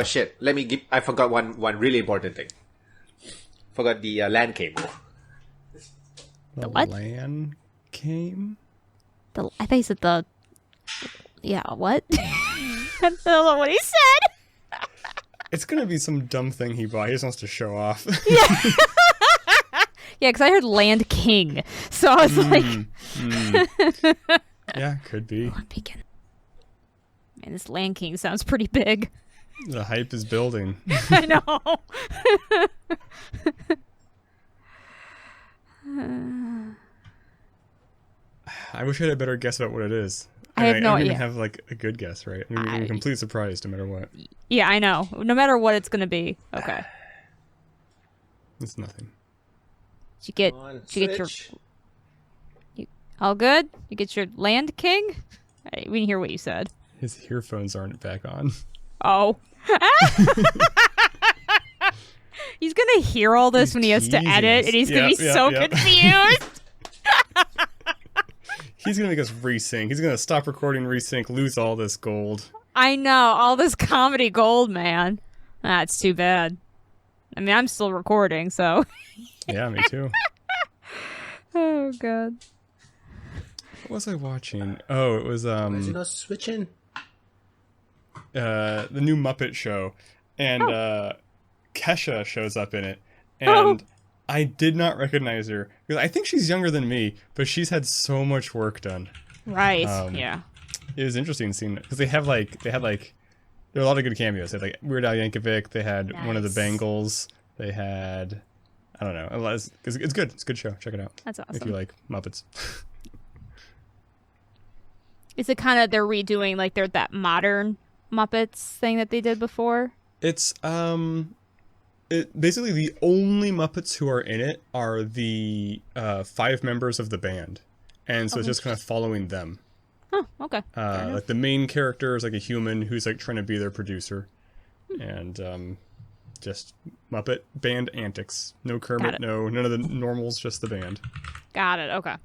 Oh shit! I forgot one really important thing. Forgot the LAN cable. The what? LAN came? I think you said the... Yeah, what? I don't know what he said. It's gonna be some dumb thing he bought. He just wants to show off. Yeah. Yeah, because I heard Land King. So I was like... Yeah, could be. Oh, I'm peeking. Man, this Land King sounds pretty big. The hype is building. I know. I wish I had a better guess about what it is. I have no I idea. don't even have like a good guess, right? I mean, I'm completely surprised no matter what. Yeah, I know. No matter what it's going to be. Okay. It's nothing. Did you get your... All good? You get your Land King? We didn't hear what you said. His earphones aren't back on. Oh. He's going to hear all this when he has to edit, and he's going to be so confused. He's going to make us resync. He's going to stop recording, resync, lose all this gold. I know. All this comedy gold, man. That's too bad. I mean, I'm still recording, so... Yeah, me too. Oh, God. What was I watching? Oh, it was Is it not switching? The new Muppet Show, and Kesha shows up in it, and I did not recognize her because I think she's younger than me, but she's had so much work done. Right. Yeah. It was interesting seeing because there are a lot of good cameos. They had like Weird Al Yankovic. They had one of the Bengals. They had I don't know. It's good. It's a good show. Check it out. That's awesome. If you like Muppets. Is it kind of they're redoing like that modern Muppets thing that they did before? It's basically the only Muppets who are in it are the 5 members of the band, and so it's just kind of following them. Oh, okay. Like the main character is like a human who's like trying to be their producer, and just Muppet band antics. No Kermit, none of the normals, just the band. Got it. Okay.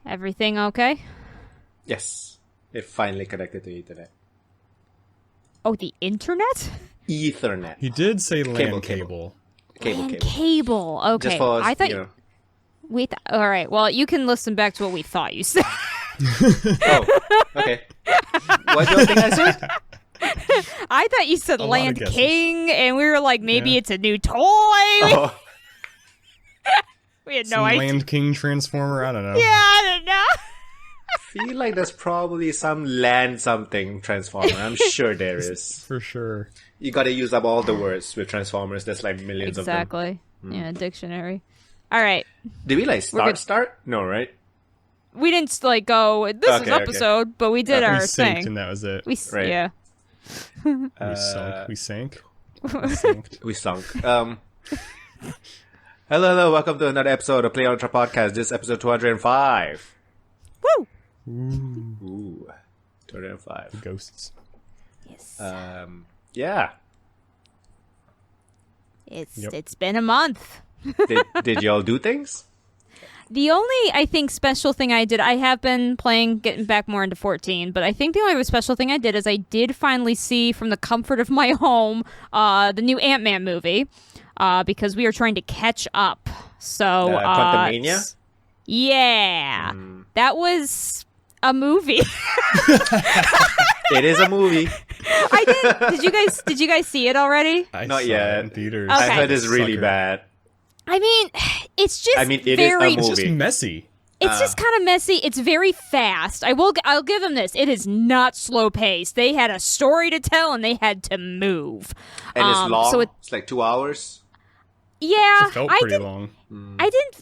Everything okay? Yes. It finally connected to Ethernet. Oh, the internet? Ethernet. He did say LAN cable. Cable. Okay. Just for, I thought all right. Well, you can listen back to what we thought you said. Oh, okay. What do you think I said? I thought you said Land King, and we were like, maybe it's a new toy. We had no idea. Land King Transformer? I don't know. Yeah, I don't know. I feel like there's probably some land something Transformer. I'm sure there is. For sure. You gotta use up all the words with Transformers. There's like millions of them. Exactly. Yeah, dictionary. All right. Did we like start? No, right? We didn't like go, this is episode, but we did our we thing. Synced and that was it. Right. Yeah. We sank. We sunk. Hello, welcome to another episode of playonultra podcast. This is episode 205. Woo! Ooh. 205. Ghosts. Yes. Yeah. It's been a month. Did y'all do things? The only, I think, special thing I did, I have been getting back more into 14, but I think the only special thing I did is I did finally see from the comfort of my home the new Ant-Man movie. Because we are trying to catch up. So, Quantumania? Yeah. That was a movie. It is a movie. Did you guys see it already? Not yet. In theaters. Okay. I heard it's really bad. I mean, it's just it is very... a movie. It's just messy. It's just kind of messy. It's very fast. I'll give them this. It is not slow paced. They had a story to tell and they had to move. And it's long. So it's like 2 hours. Yeah, It felt pretty long. To me,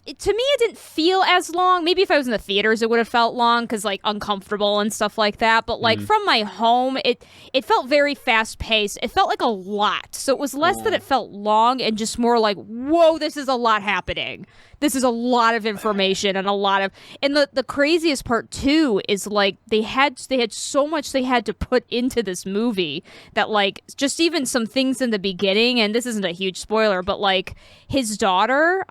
it didn't feel as long. Maybe if I was in the theaters, it would have felt long because, like, uncomfortable and stuff like that. But, like, from my home, it felt very fast-paced. It felt like a lot. So it was less that it felt long and just more like, whoa, this is a lot happening. This is a lot of information and a lot of... And the craziest part, too, is, like, they had so much they had to put into this movie that, like, just even some things in the beginning, and this isn't a huge spoiler, but, like, his daughter...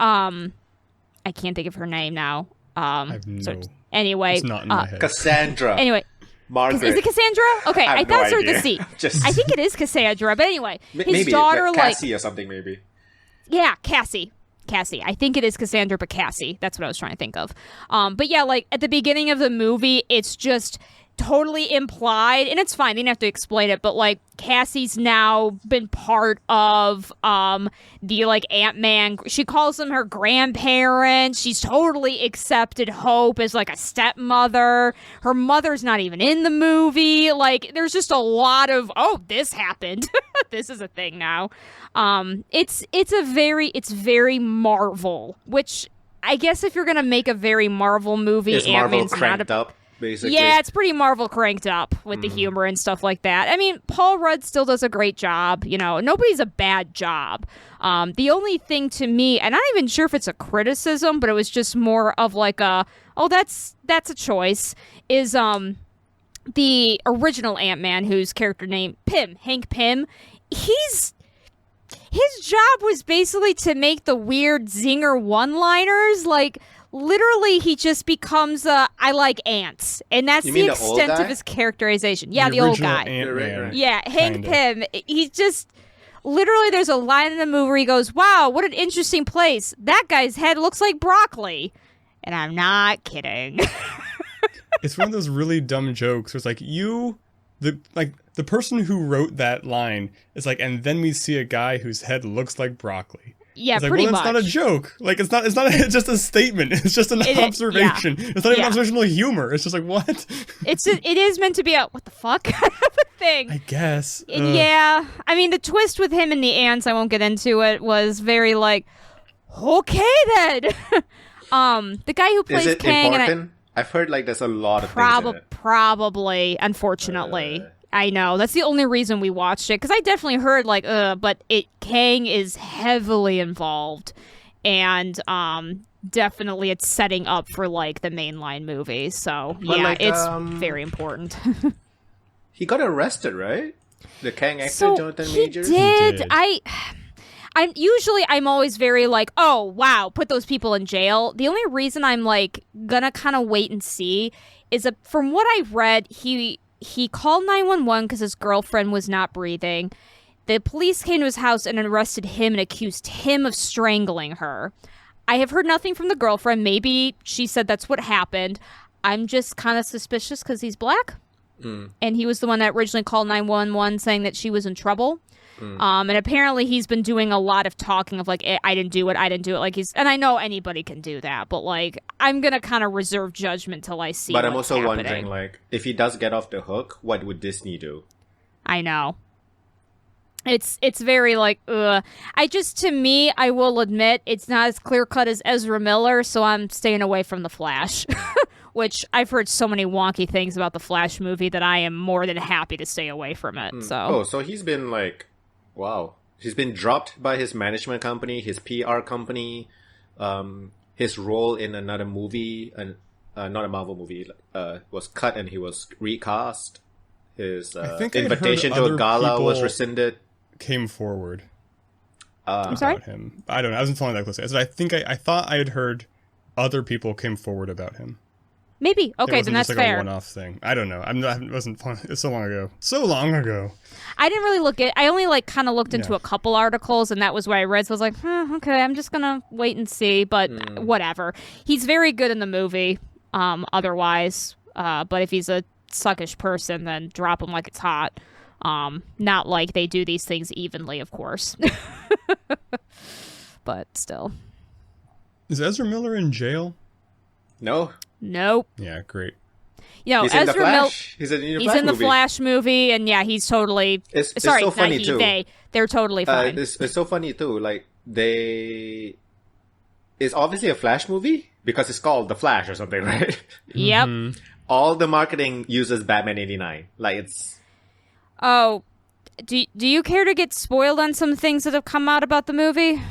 I can't think of her name now. I have no... Anyway, It's not in my head. Cassandra. Anyway, Margaret. Is it Cassandra? Okay, I I have thought no I started to idea. see. I think it is Cassandra, but anyway, his maybe daughter, like Cassie or something, maybe. Yeah, Cassie. I think it is Cassandra, but Cassie. That's what I was trying to think of. But yeah, like at the beginning of the movie, it's just totally implied, and it's fine. They didn't have to explain it, but like Cassie's now been part of the like Ant-Man. She calls them her grandparents. She's totally accepted Hope as like a stepmother. Her mother's not even in the movie. Like there's just a lot of this happened. This is a thing now. It's very Marvel, which I guess if you're gonna make a very Marvel movie, Is Marvel Ant-Man's cranked up, basically? Yeah, it's pretty Marvel cranked up with the humor and stuff like that. I mean, Paul Rudd still does a great job. You know, nobody's a bad job. The only thing to me, and I'm not even sure if it's a criticism, but it was just more of like that's a choice, is the original Ant-Man, whose character name Hank Pym, his job was basically to make the weird zinger one-liners. Like, literally, he just becomes I like ants. And that's the extent of his characterization. Yeah, the old guy. Ant-Man. Yeah, Hank Pym. He just... Literally, there's a line in the movie where he goes, wow, what an interesting place. That guy's head looks like broccoli. And I'm not kidding. It's one of those really dumb jokes where it's like, the person who wrote that line is like, and then we see a guy whose head looks like broccoli. Yeah, it's like, pretty well, much. it's not a joke. Like, it's not just a statement. It's just an observation. Yeah. It's not even observational humor. It's just like, what? It is meant to be a what the fuck kind of a thing. I guess. Yeah. I mean, the twist with him and the ants, I won't get into it, was very like, okay then. The guy who plays Kang, important? I've heard like there's a lot of things in it. Probably, unfortunately. I know. That's the only reason we watched it, because I definitely heard like, but Kang is heavily involved, and definitely it's setting up for like the mainline movie. So it's very important. He got arrested, right? The Kang actor, so Jonathan Majors? He did. I'm always very like, oh wow, put those people in jail. The only reason I'm like gonna kind of wait and see is from what I've read, he called 911 because his girlfriend was not breathing. The police came to his house and arrested him and accused him of strangling her. I have heard nothing from the girlfriend. Maybe she said that's what happened. I'm just kind of suspicious because he's black. And he was the one that originally called 911 saying that she was in trouble. And apparently he's been doing a lot of talking of like, I didn't do it. Like and I know anybody can do that, but like, I'm going to kind of reserve judgment till I see. But I'm also wondering, like, if he does get off the hook, what would Disney do? I know. It's very like, to me, I will admit it's not as clear cut as Ezra Miller. So I'm staying away from The Flash, which I've heard so many wonky things about the Flash movie that I am more than happy to stay away from it. So he's been like, wow. He's been dropped by his management company, his PR company, his role in another movie, and not a Marvel movie, was cut and he was recast. His invitation to a gala was rescinded. Came forward. I'm sorry? About him. I don't know. I wasn't following that closely. I thought I had heard other people came forward about him. Maybe. Okay, then that's just fair. A one-off thing. I don't know. I wasn't. It's so long ago. So long ago. I didn't really look at. I only like kind of looked into a couple articles, and that was what I read. So I was like, okay, I'm just gonna wait and see. But whatever. He's very good in the movie. Otherwise, but if he's a suckish person, then drop him like it's hot. Not like they do these things evenly, of course. But still. Is Ezra Miller in jail? No. Nope. Yeah, great. You know, he's Ezra in the Flash. He's in the Flash movie, and yeah, he's totally. It's so funny too. They're totally fine. It's so funny too. Like it's obviously a Flash movie because it's called The Flash or something, right? Yep. Mm-hmm. All the marketing uses Batman '89. Like it's. Oh, do you care to get spoiled on some things that have come out about the movie?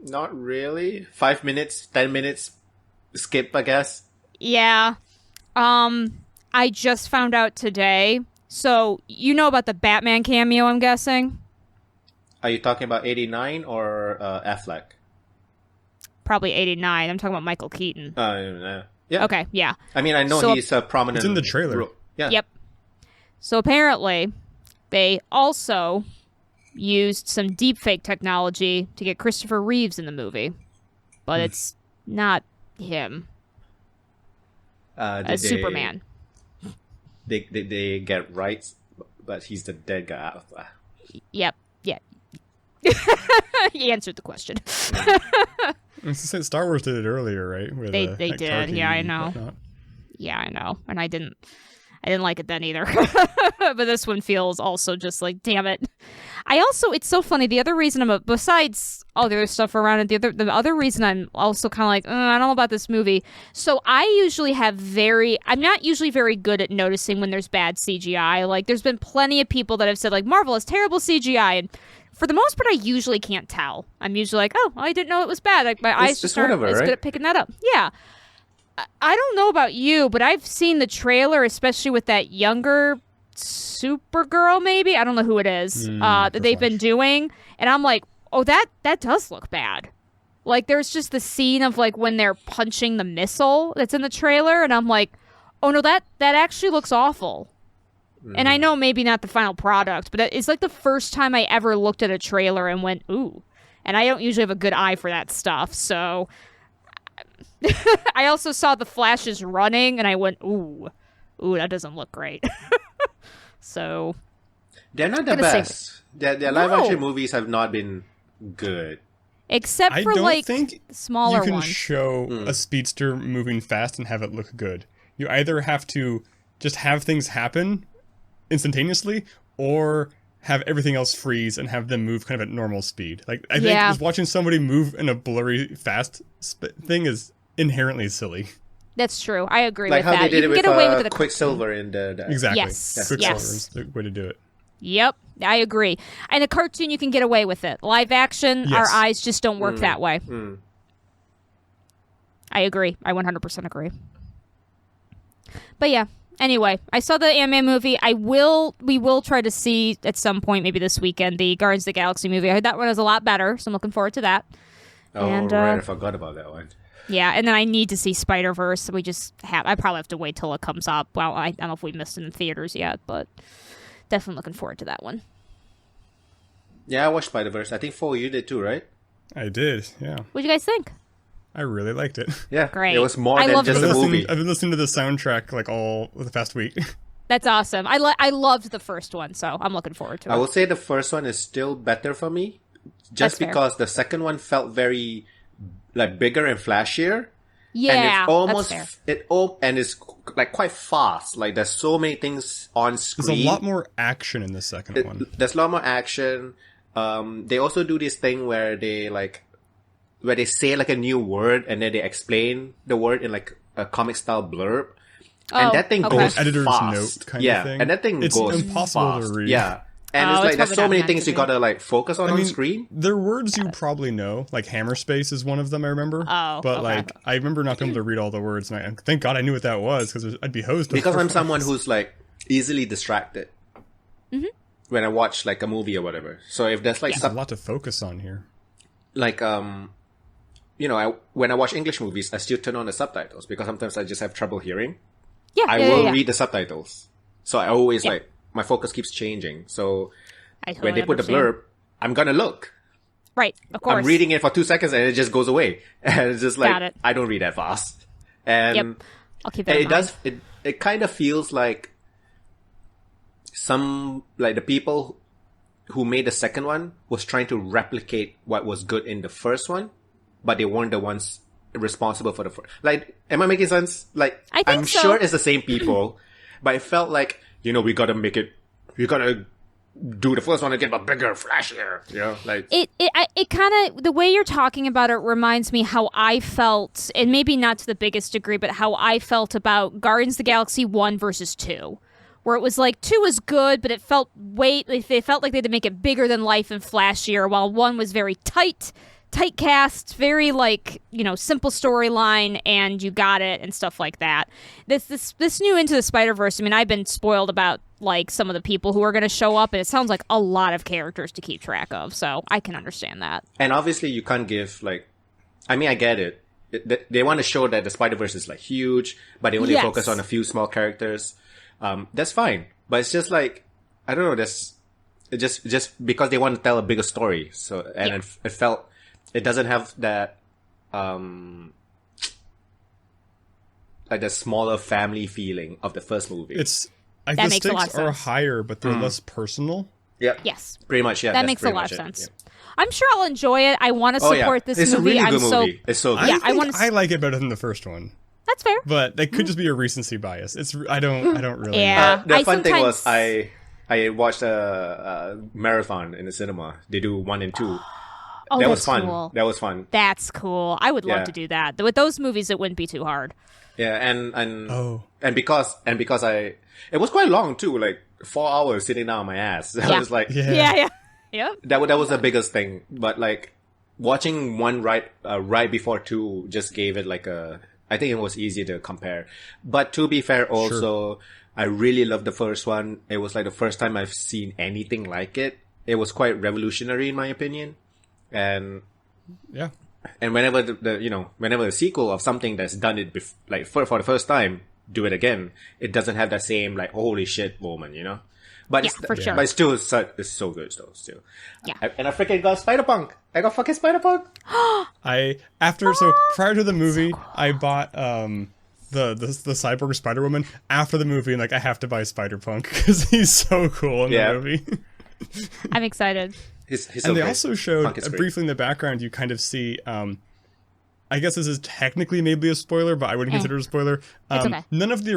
Not really. 5 minutes, 10 minutes, skip, I guess. Yeah. I just found out today. So, you know about the Batman cameo, I'm guessing? Are you talking about 89 or Affleck? Probably 89. I'm talking about Michael Keaton. Yeah. Okay, yeah. I mean, I know So- he's a prominent. It's in the trailer. Yeah. Yep. So apparently, they also used some deepfake technology to get Christopher Reeves in the movie, but it's not him Did as Superman. They get rights, but he's the dead guy. Yep. Yeah. He answered the question. Star Wars did it earlier, right? With, They like, did, Tarkin yeah, I and know. whatnot. Yeah, I know, and I didn't like it then either. But this one feels also just like, damn it. It's so funny. The other reason besides all the other stuff around it, the other reason I'm also kind of like, I don't know about this movie. So I'm not usually very good at noticing when there's bad CGI. Like, there's been plenty of people that have said, like, Marvel has terrible CGI, and for the most part, I usually can't tell. I'm usually like, oh, I didn't know it was bad. Like, my eyes just aren't as good at picking that up. Yeah. I don't know about you, but I've seen the trailer, especially with that younger Supergirl, maybe? I don't know who it is, that they've been doing. And I'm like, oh, that does look bad. Like, there's just the scene of, like, when they're punching the missile that's in the trailer. And I'm like, oh, no, that actually looks awful. And I know maybe not the final product, but it's like the first time I ever looked at a trailer and went, ooh. And I don't usually have a good eye for that stuff, so... I also saw the Flashes running, and I went, ooh, that doesn't look great. So... They're not the best. Their live-action movies have not been good. Except for, I don't think smaller you can ones. show a speedster moving fast and have it look good. You either have to just have things happen instantaneously, or have everything else freeze and have them move kind of at normal speed. Like, I think just watching somebody move in a blurry fast thing is inherently silly. That's true. I agree like with that. Like how they did you it can with get away with it Quicksilver in the... Exactly. Yes. Quicksilver is the way to do it. Yep, I agree. And a cartoon, you can get away with it. Live action, our eyes just don't work that way. I agree. I 100% agree. But yeah, anyway, I saw the Ant-Man movie. We will try to see at some point, maybe this weekend, the Guardians of the Galaxy movie. I heard that one is a lot better, so I'm looking forward to that. Oh, right, I forgot about that one. Yeah, and then I need to see Spider-Verse. I probably have to wait till it comes up. Well, I don't know if we missed it in theaters yet, but definitely looking forward to that one. Yeah, I watched Spider-Verse. I think you did too, right? I did, yeah. What'd you guys think? I really liked it. Yeah, great. It was more than just a movie. I've been listening to the soundtrack like all the past week. That's awesome. I loved the first one, so I'm looking forward to it. I will say the first one is still better for me, just because the second one felt very like bigger and flashier. Yeah, and it's almost that's fair. and it's like quite fast. Like there's so many things on screen. There's a lot more action in the second one. There's a lot more action. They also do this thing where they say like a new word and then they explain the word in like a comic style blurb. And that thing goes editor's fast. note kind of thing. And that thing it's goes impossible fast. to read. Yeah. And it's like there's so many things you gotta like focus on screen. They're words you probably know, like hammer space is one of them. I remember, but I remember not being able to read all the words. And thank God I knew what that was because I'd be hosed. Because I'm someone who's like easily distracted when I watch like a movie or whatever. So if there's like there's a lot to focus on here, like when I watch English movies, I still turn on the subtitles because sometimes I just have trouble hearing. Yeah, I will read the subtitles, so I always my focus keeps changing. So when they put the blurb, I'm gonna look. Right, of course. I'm reading it for 2 seconds and it just goes away. And it's just like, I don't read that fast. And I'll keep that in mind. It kind of feels like the people who made the second one was trying to replicate what was good in the first one, but they weren't the ones responsible for the first. Like, am I making sense? Like, I'm sure it's the same people, but it felt like, we gotta do the first one again, but bigger, flashier. Like it kind of, the way you're talking about it reminds me how I felt, and maybe not to the biggest degree, but how I felt about Guardians of the Galaxy 1 versus 2, where it was like 2 was good, but it felt like they had to make it bigger than life and flashier, while 1 was very tight cast, very simple storyline, and you got it and stuff like that. This new Into the Spider-Verse, I mean, I've been spoiled about like some of the people who are going to show up, and it sounds like a lot of characters to keep track of, so I can understand that. And obviously you can't give I get it. they want to show that the Spider-Verse is like huge, but they only Yes. focus on a few small characters. That's fine, but it's just like, I don't know, that's just because they want to tell a bigger story. So, and it felt, it doesn't have that, like the smaller family feeling of the first movie. It's like That the makes a lot of stakes are sense. higher, but they're less personal. Yeah. Yes. Pretty much, yeah. That that's makes a pretty lot much of it. sense. Yeah. I'm sure I'll enjoy it. I want to Oh, support yeah. this It's movie. a really I'm good so movie. It's so good. Yeah, I wanna think I like it better than the first one, That's fair. but that could just be a recency bias. I don't really. Yeah. The I fun thing was sometimes- I watched a marathon in the cinema. They do 1 and 2. Oh, That that's was fun. cool. That was fun. That's cool. I would love Yeah. to do that. With those movies, it wouldn't be too hard. Yeah, and Oh. and because it was quite long too, like 4 hours sitting down on my ass. I Yeah. was like, Yeah. Yep. that was the biggest thing. But like watching one right before 2 just gave it like I think it was easier to compare. But to be fair, also I really loved the first one. It was like the first time I've seen anything like it. It was quite revolutionary in my opinion, and Yeah. whenever whenever a sequel of something that's done it like for the first time, do it again, it doesn't have that same like holy shit moment, you know. But Yeah, for sure. But it's still it's so good though. Still, Yeah. And I freaking got Spider-Punk. I got fucking Spider-Punk. Prior to the movie, I bought the cyborg Spider-Woman. After the movie, and like I have to buy Spider-Punk because he's so cool in Yeah. the movie. I'm excited. He's And so they great. also showed Punk is great. briefly in the background. You kind of see. I guess this is technically maybe a spoiler, but I wouldn't consider it a spoiler. It's okay. None of the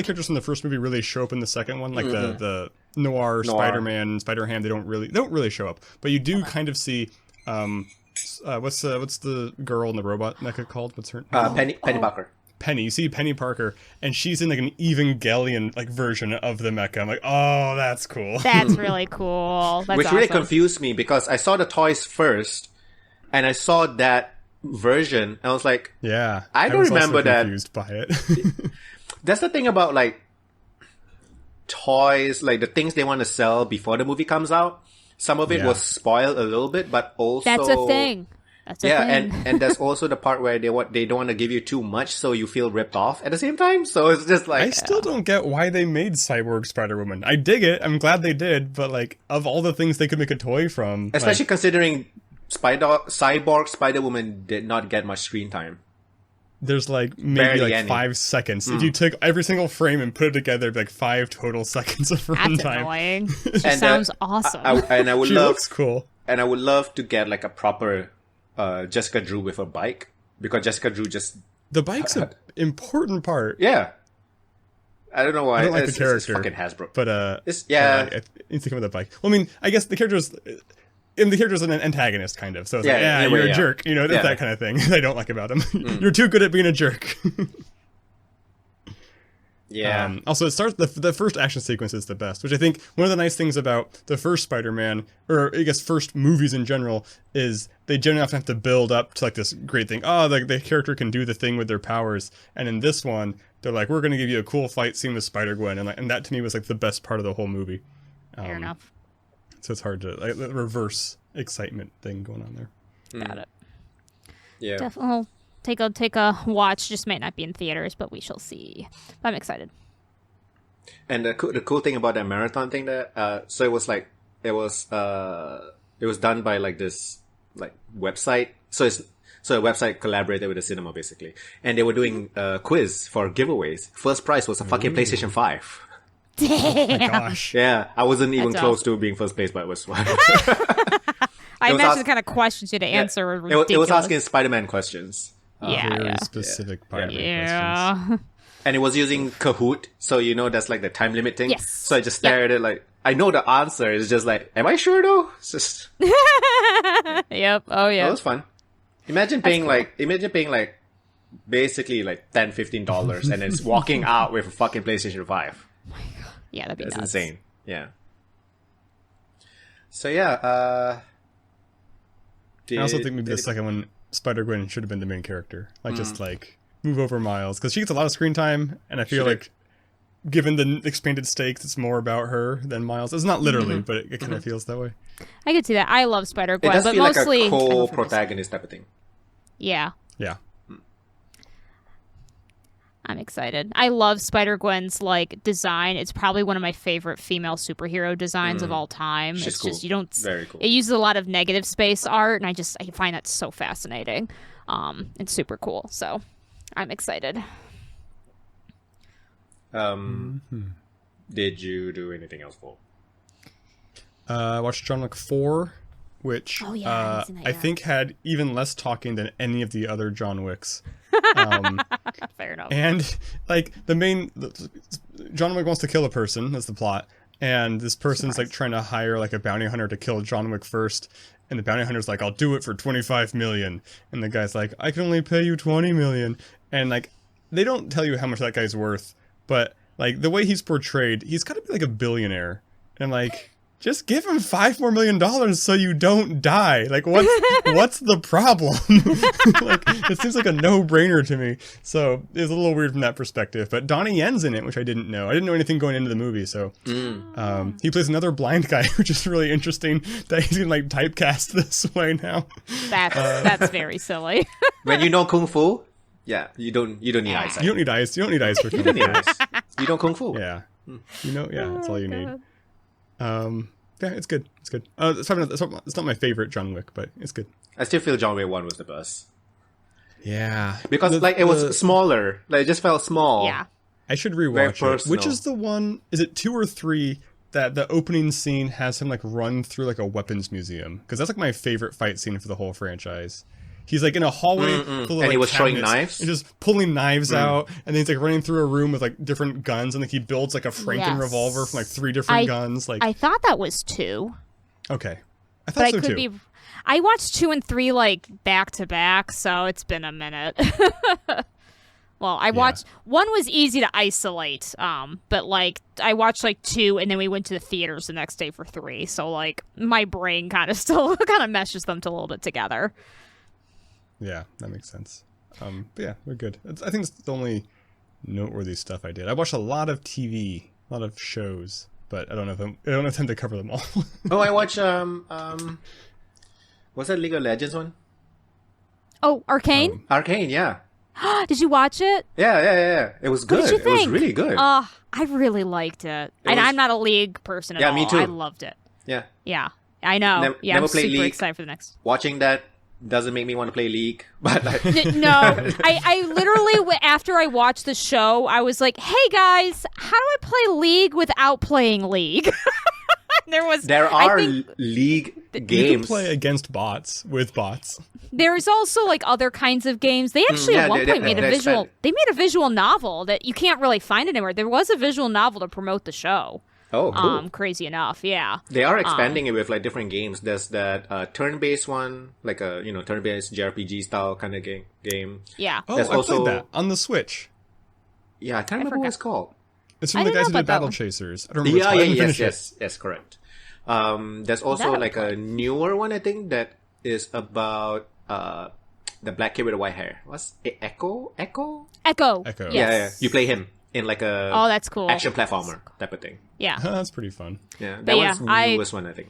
characters from the first movie really show up in the second one, like the noir Spider-Man, Spider-Ham. They don't really show up, but you do kind of see. What's the girl in the robot mecha called? What's her name? Penny Parker. Penny. You see Penny Parker, and she's in like an Evangelion like version of the mecha. I'm like, oh, that's cool. That's really cool. That's Which awesome. really confused me because I saw the toys first, and I saw that version, and I was like, Yeah, I don't was also remember that. confused by it. That's the thing about like toys, like the things they want to sell before the movie comes out. Some of it Yeah. was spoiled a little bit, but also That's a thing. That's a thing. and there's also the part where they don't want to give you too much, so you feel ripped off at the same time. So it's just like I still don't get why they made Cyborg Spider-Woman. I dig it. I'm glad they did, but like of all the things they could make a toy from, especially considering Cyborg Spider-Woman did not get much screen time. there's like maybe Barely like any. 5 seconds. If you took every single frame and put it together, it'd be like 5 total seconds of That's runtime. annoying. It And, sounds awesome. And I would She love looks cool. and I would love to get like a proper Jessica Drew with a bike, because Jessica Drew just The bike's an important part, I don't know why. I don't like the It's character, fucking Hasbro. but It's- yeah. it needs to come with a bike. Well, I mean, I guess the character's an antagonist, kind of. So it's Yeah, like, in a you're way, a yeah. jerk. You know, that's Yeah. that kind of thing. I don't like about him. You're too good at being a jerk. Yeah. Also, it starts the first action sequence is the best, which I think one of the nice things about the first Spider-Man, or I guess first movies in general, is they generally often have to build up to like this great thing. Oh, the character can do the thing with their powers, and in this one, they're like, we're going to give you a cool fight scene with Spider-Gwen, and that to me was like the best part of the whole movie. Fair enough. So it's hard to like the reverse excitement thing going on there. Got it. Yeah. Definitely. Take a watch. Just might not be in theaters, but we shall see. But I'm excited. And the cool thing about that marathon thing that so it was done by like this like website. So a website collaborated with the cinema basically, and they were doing a quiz for giveaways. First prize was a fucking PlayStation 5. Oh my gosh. Yeah, I wasn't even That's close awesome. to being first place, but it was fun. I It was imagine the kind of questions you had to answer were It ridiculous. was asking Spider-Man questions. Very yeah. specific part of the questions. Yeah. And it was using Kahoot, so that's like the time limit thing. Yes. So I just stared at it like, I know the answer. It's just like, am I sure though? It's just, Yep. Oh that yeah. was fun. Imagine paying like basically like $10-15 and it's walking out with a fucking PlayStation 5. Yeah, that'd be That's nuts. insane. Yeah. So yeah, I also think maybe the second one, Spider-Gwen, should have been the main character. Like, just like, move over Miles. Because she gets a lot of screen time, and I feel She like, given the expanded stakes, it's more about her than Miles. It's not literally, but it kind of feels that way. I could see that. I love it Spider-Gwen, does but feel mostly like a I love her. co-protagonist type of thing. Yeah. Yeah. I'm excited. I love Spider-Gwen's like design. It's probably one of my favorite female superhero designs of all time. She's It's cool. just you don't. Very cool. It uses a lot of negative space art, and I find that so fascinating. It's super cool. So I'm excited. Did you do anything else for? I watched John Wick 4, which Oh, yeah, I haven't seen that I yet. think had even less talking than any of the other John Wicks. Fair enough. And like John Wick wants to kill a person. That's the plot. And this person's like trying to hire like a bounty hunter to kill John Wick first. And the bounty hunter's like, I'll do it for 25 million. And the guy's like, I can only pay you 20 million. And like, they don't tell you how much that guy's worth, but like the way he's portrayed, he's got to be like a billionaire. And like, just give him $5 more million so you don't die. Like, what's the problem? Like, it seems like a no-brainer to me. So it's a little weird from that perspective. But Donnie Yen's in it, which I didn't know. I didn't know anything going into the movie. So he plays another blind guy, which is really interesting that he's gonna like typecast this way now. That's very silly. When you know kung fu, yeah, you don't need eyesight. You don't need eyes. You don't need eyes for You don't need eyes. You know kung fu. Yeah. You know, yeah, that's all you need. Yeah, it's good. It's good. It's not my favorite John Wick, but it's good. I still feel John Wick 1 was the best. Yeah. Because it was smaller. Like it just felt small. Yeah. I should Very rewatch it. personal. Which is the one, is it 2 or 3 that the opening scene has him like run through like a weapons museum? Because that's like my favorite fight scene for the whole franchise. He's like in a hallway full of And like he was throwing cabinets knives? and just pulling knives out, and then he's like running through a room with like different guns, and like he builds like a Franken Yes. revolver from like 3 different guns. Like I thought that was 2. okay, I But thought I so could too. be. I watched 2 and 3 like back to back, so it's been a minute. Well, I watched 1 was easy to isolate, but like I watched like 2, and then we went to the theaters the next day for 3. So like my brain kind of still kind of meshes them a little bit together. Yeah, that makes sense. But yeah, we're good. I think it's the only noteworthy stuff I did. I watched a lot of TV, a lot of shows, but I don't have time to cover them all. Oh, I watched what's that League of Legends one? Oh, Arcane? Arcane, yeah. Did you watch it? Yeah. It was good. What did you think? It was really good. I really liked it. And was- I'm not a League person at all. Yeah, me too. I loved it. Yeah. Yeah, I know. Never I'm played super League. excited for the next. Watching that doesn't make me want to play League, but like, No, I literally, after I watched the show, I was like, hey guys, how do I play League without playing League? there are League You can games. play against bots with bots. There's also like other kinds of games. They actually yeah, at one they- point they- made a they visual. expanded. They made a visual novel that you can't really find anywhere. There was a visual novel to promote the show. Oh, cool. Crazy enough, yeah. They are expanding it with like different games. There's that turn-based one, like a turn-based JRPG style kind of game. Yeah. Oh, There's I also- played that on the Switch. Yeah, I can't remember what it's called. It's I from the didn't guys know who did about that Battle one. Chasers. I don't remember. Yeah, what it's called. I didn't finish it. yes, correct. There's also That like I a newer one, I think, that is about the black kid with the white hair. What's it? Echo? Echo. Echo. Yes. Yeah. You play him in like a Oh, that's cool. action platformer type of thing. Yeah. That's pretty fun. Yeah, But that yeah, one's the newest one, I think.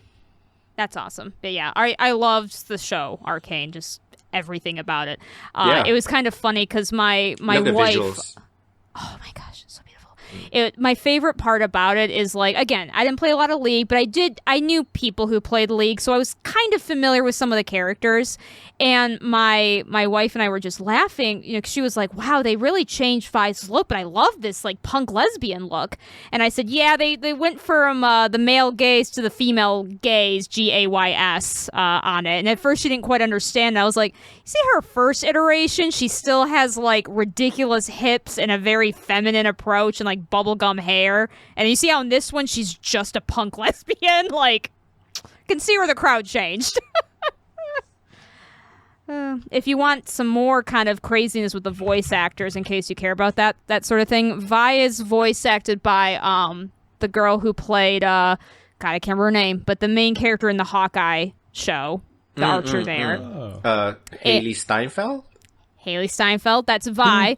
That's awesome. But yeah, I loved the show Arcane, just everything about it. Yeah. It was kind of funny because my Love the wife. visuals. Oh my gosh, it's so beautiful. My favorite part about it is like, again, I didn't play a lot of League, but I knew people who played League, so I was kind of familiar with some of the characters. And my wife and I were just laughing, 'cause she was like, wow, they really changed Vi's look, but I love this like punk lesbian look. And I said, yeah, they went from the male gaze to the female gaze, GAYS, on it. And at first she didn't quite understand. I was like, see her first iteration? She still has like ridiculous hips and a very feminine approach and like bubblegum hair. And you see how in this one she's just a punk lesbian? Like, can see where the crowd changed. If you want some more kind of craziness with the voice actors, in case you care about that sort of thing, Vi is voice acted by the girl who played God, I can't remember her name, but the main character in the Hawkeye show, the Archer there, Haley Steinfeld? Haley Steinfeld. That's Vi.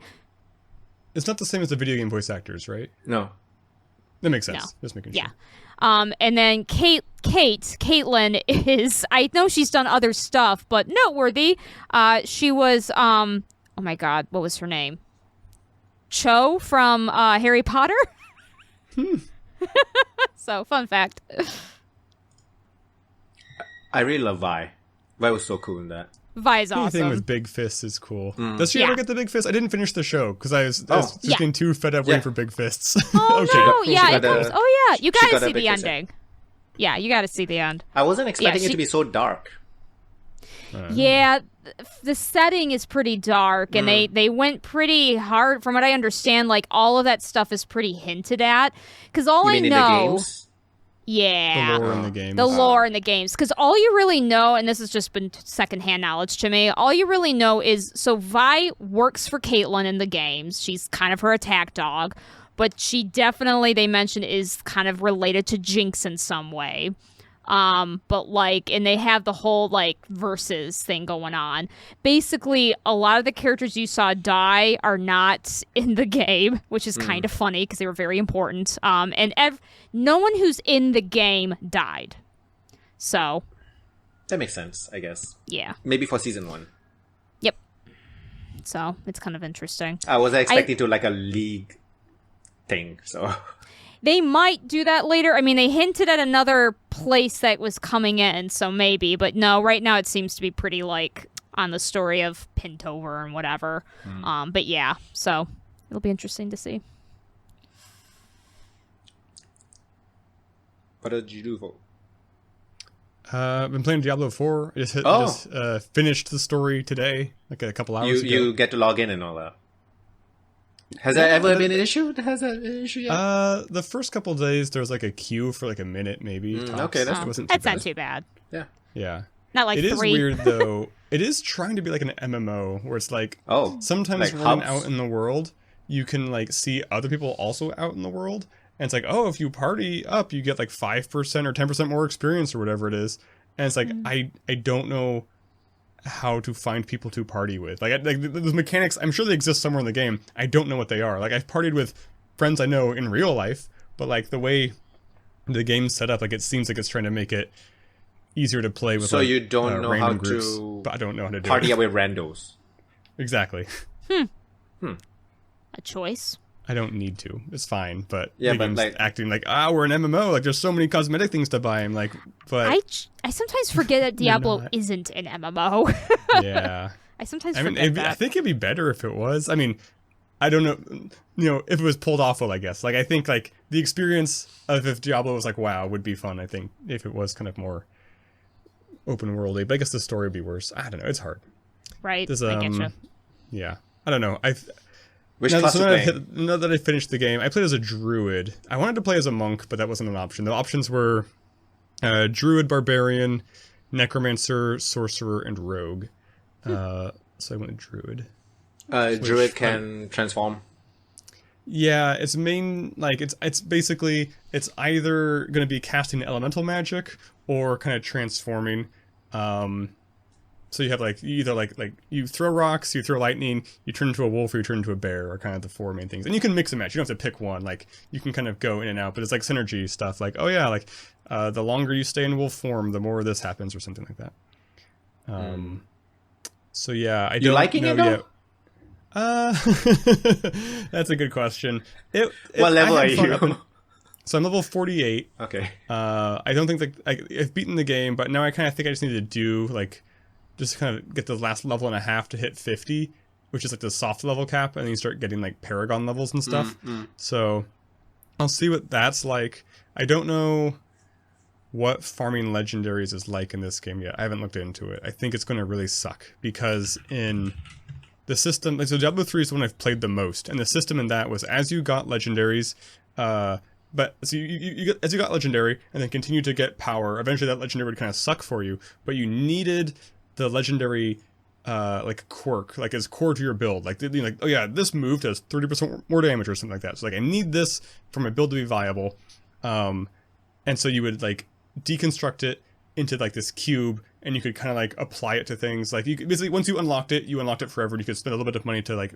It's not the same as the video game voice actors, right? No. That makes sense. No. Just making Yeah. sure. And then Caitlin is, I know she's done other stuff, but noteworthy. She was, oh my God, what was her name? Cho from Harry Potter. So, fun fact. I really love Vi. Vi was so cool in that. Vi's awesome. Anything with big fists is cool. Does she ever get the big fist? I didn't finish the show because I was just getting too fed up waiting for big fists. Oh, okay. no. Yeah, it comes. Oh, yeah. You gotta got a see the big fist. ending. Yeah, you gotta see the end. I wasn't expecting Yeah, it to be so dark. Yeah, the setting is pretty dark, and they went pretty hard. From what I understand, like, all of that stuff is pretty hinted at. Because all You I mean in know... the games? Yeah. The lore in the games. The lore in the games. Because all you really know, and this has just been secondhand knowledge to me, all you really know is, so Vi works for Caitlyn in the games. She's kind of her attack dog. But she definitely, they mentioned, is kind of related to Jinx in some way. But like, and they have the whole like versus thing going on. Basically, a lot of the characters you saw die are not in the game, which is kind of funny because they were very important. And no one who's in the game died. So That makes sense, I guess. yeah, Maybe for season 1. yep. So it's kind of interesting. I was expecting to like a league thing, so... They might do that later. I mean, they hinted at another place that was coming in, so maybe. But no, right now it seems to be pretty, like, on the story of Pintover and whatever. But yeah, so it'll be interesting to see. What did you do for? I've been playing Diablo 4. I just finished the story today, like a couple hours ago. You get to log in and all that. Has that ever been an issue? Has that been an issue yet? The first couple of days there was like a queue for like a minute maybe. Tops. Okay, It wasn't too That's bad. not too bad. Yeah. Yeah. Not like It is 3. weird though. It is trying to be like an MMO where it's like sometimes like running hubs? out in the world, you can like see other people also out in the world. And it's like, oh, if you party up, you get like 5% or 10% more experience or whatever it is. And it's like, I don't know how to find people to party with. Like those mechanics, I'm sure they exist somewhere in the game. I don't know what they are. Like I've partied with friends I know in real life, but like the way the game's set up, like it seems like it's trying to make it easier to play with. So like, you don't know how groups, to but I don't know how to do party it. up with randos. Exactly. A choice. I don't need to. It's fine, but Yeah, the but, game's like- acting like, we're an MMO. Like there's so many cosmetic things to buy. I'm like, but I sometimes forget that Diablo not. isn't an MMO. yeah. I sometimes I mean, forget that. I think it'd be better if it was. I mean, I don't know, if it was pulled off well, I guess. Like, I think, like, the experience of if Diablo was like, WoW would be fun, I think, if it was kind of more open-worldy. But I guess the story would be worse. I don't know. It's hard. Right, There's, I get you. Yeah. I don't know. Which class you playing? Now that I finished the game, I played as a druid. I wanted to play as a monk, but that wasn't an option. The options were druid, barbarian, necromancer, sorcerer, and rogue. So I went druid. Druid can transform. Yeah, it's basically it's either going to be casting elemental magic or kind of transforming. So you have like you throw rocks, you throw lightning, you turn into a wolf, or you turn into a bear, are kind of the 4 main things. And you can mix and match. You don't have to pick one. Like you can kind of go in and out, but it's like synergy stuff. Like the longer you stay in wolf form, the more this happens, or something like that. So yeah, I don't liking know it though? yet. That's a good question. What level are you? So I'm level 48. Okay. I don't think I've beaten the game, but now I kind of think I just need to do just kind of get the last level and a half to hit 50, which is like the soft level cap, and then you start getting like Paragon levels and stuff. So I'll see what that's like. I don't know what farming legendaries is like in this game yet. I haven't looked into it. I think it's going to really suck because in the system, so Diablo 3 is the one I've played the most, and the system in that was as you got legendaries, but so as you got legendary and then continue to get power, eventually that legendary would kind of suck for you, but you needed the legendary quirk, like as core to your build. Oh yeah, this move does 30% more damage or something like that. So I need this for my build to be viable. And so you would deconstruct it into this cube, and you could kind of apply it to things. You could, basically, once you unlocked it forever, and you could spend a little bit of money to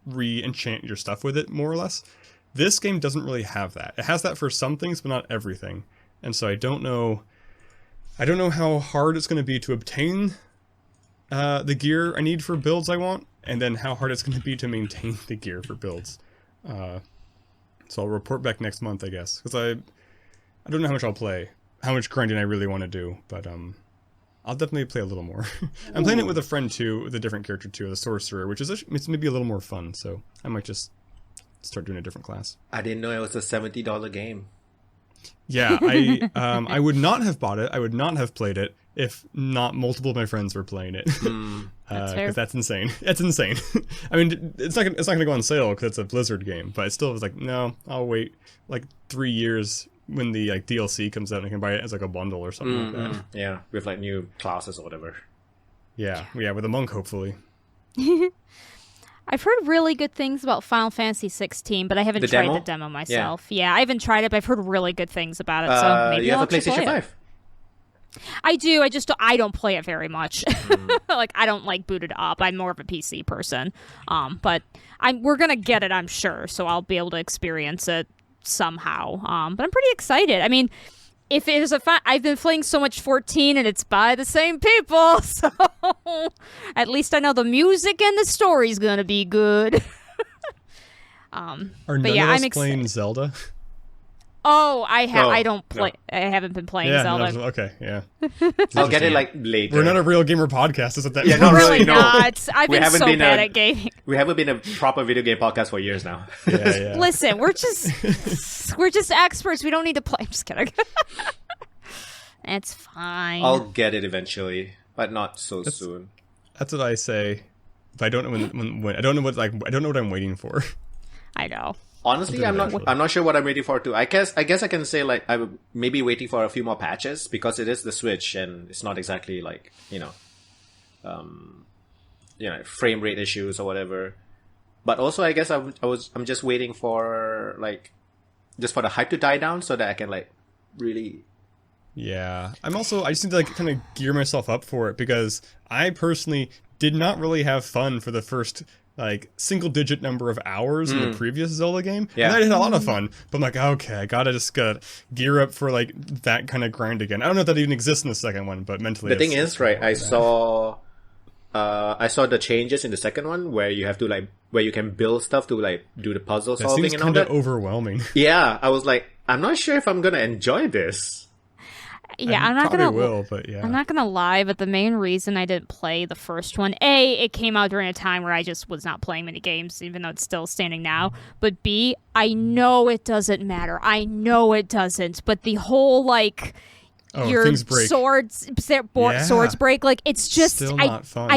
re-enchant your stuff with it, more or less. This game doesn't really have that. It has that for some things, but not everything. And so I don't know how hard it's going to be to obtain the gear I need for builds I want, and then how hard it's going to be to maintain the gear for builds. So I'll report back next month, I guess, because I don't know how much I'll play, how much grinding I really want to do, but I'll definitely play a little more. I'm playing it with a friend too, with a different character too, the sorcerer, which is it's maybe a little more fun. So I might just start doing a different class. I didn't know it was a $70 game. Yeah, I would not have bought it. I would not have played it if not multiple of my friends were playing it. That's fair. Because that's insane. That's insane. I mean, it's not gonna go on sale because it's a Blizzard game. But I still was like, no, I'll wait like 3 years when the like DLC comes out and I can buy it as like a bundle or something like that. Yeah, with like new classes or whatever. Yeah, with a monk hopefully. I've heard really good things about Final Fantasy 16, but I haven't tried the demo myself. Yeah, I haven't tried it, but I've heard really good things about it. So maybe you have I'll a PlayStation 5. I do. I don't play it very much. Like I don't like boot it up. I'm more of a PC person. But we're gonna get it, I'm sure. So I'll be able to experience it somehow. But I'm pretty excited. I mean, if it is I've been playing so much 14 and it's by the same people, so at least I know the music and the story's gonna be good. Are none of us playing Zelda? Oh, I don't play. No. I haven't been playing Zelda. No, okay, yeah. I'll get it like later. We're not a real gamer podcast, is what that means? Not really. No. Not. I've been so bad at gaming. We haven't been a proper video game podcast for years now. Yeah. Listen, we're just experts. We don't need to play. I'm just kidding. It's fine. I'll get it eventually, but not soon. That's what I say. But I don't know when I don't know what I'm waiting for. I know. Honestly, I'm not sure what I'm waiting for too. I guess I can say like I would maybe waiting for a few more patches because it is the Switch and it's not exactly like frame rate issues or whatever. But also I guess I'm just waiting for like just for the hype to die down so that I can like really. Yeah, I just need to like kind of gear myself up for it because I personally did not really have fun for the first like single-digit number of hours in the previous Zelda game. Yeah. And I had a lot of fun. But I'm like, okay, I gotta gear up for like that kind of grind again. I don't know if that even exists in the second one, but mentally. The thing is, right? I saw the changes in the second one where you have to like where you can build stuff to like do the puzzle solving and all that. Kind of overwhelming. Yeah, I was like, I'm not sure if I'm gonna enjoy this. Yeah, I'm not gonna lie, but the main reason I didn't play the first one, A, it came out during a time where I just was not playing many games, even though it's still standing now. But B, I know it doesn't matter. I know it doesn't. But the whole like your swords break, like it's just still not fun.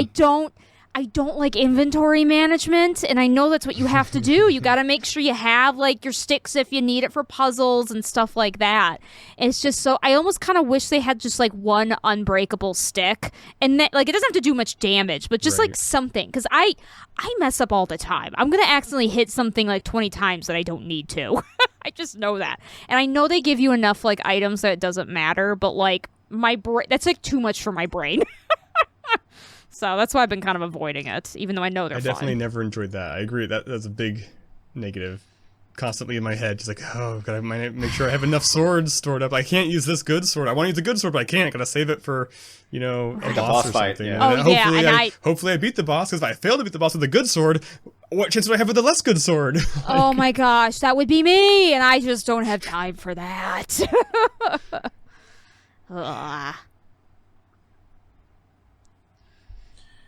I don't like inventory management, and I know that's what you have to do. You got to make sure you have like your sticks if you need it for puzzles and stuff like that. And it's just so I almost kind of wish they had just like one unbreakable stick, and that like it doesn't have to do much damage, but just like something. Because I mess up all the time. I'm gonna accidentally hit something like 20 times that I don't need to. I just know that, and I know they give you enough like items that it doesn't matter, but like my brain, that's like too much for my brain. So that's why I've been kind of avoiding it, even though I know they're fun. I definitely never enjoyed that. I agree. That's a big negative. Constantly in my head, just like, oh, gotta make sure I have enough swords stored up. I can't use this good sword. I want to use a good sword, but I can't. Gotta save it for, a boss or fight, something. Yeah. Hopefully I beat the boss, because if I fail to beat the boss with a good sword, what chance do I have with a less good sword? Oh my gosh, that would be me, and I just don't have time for that.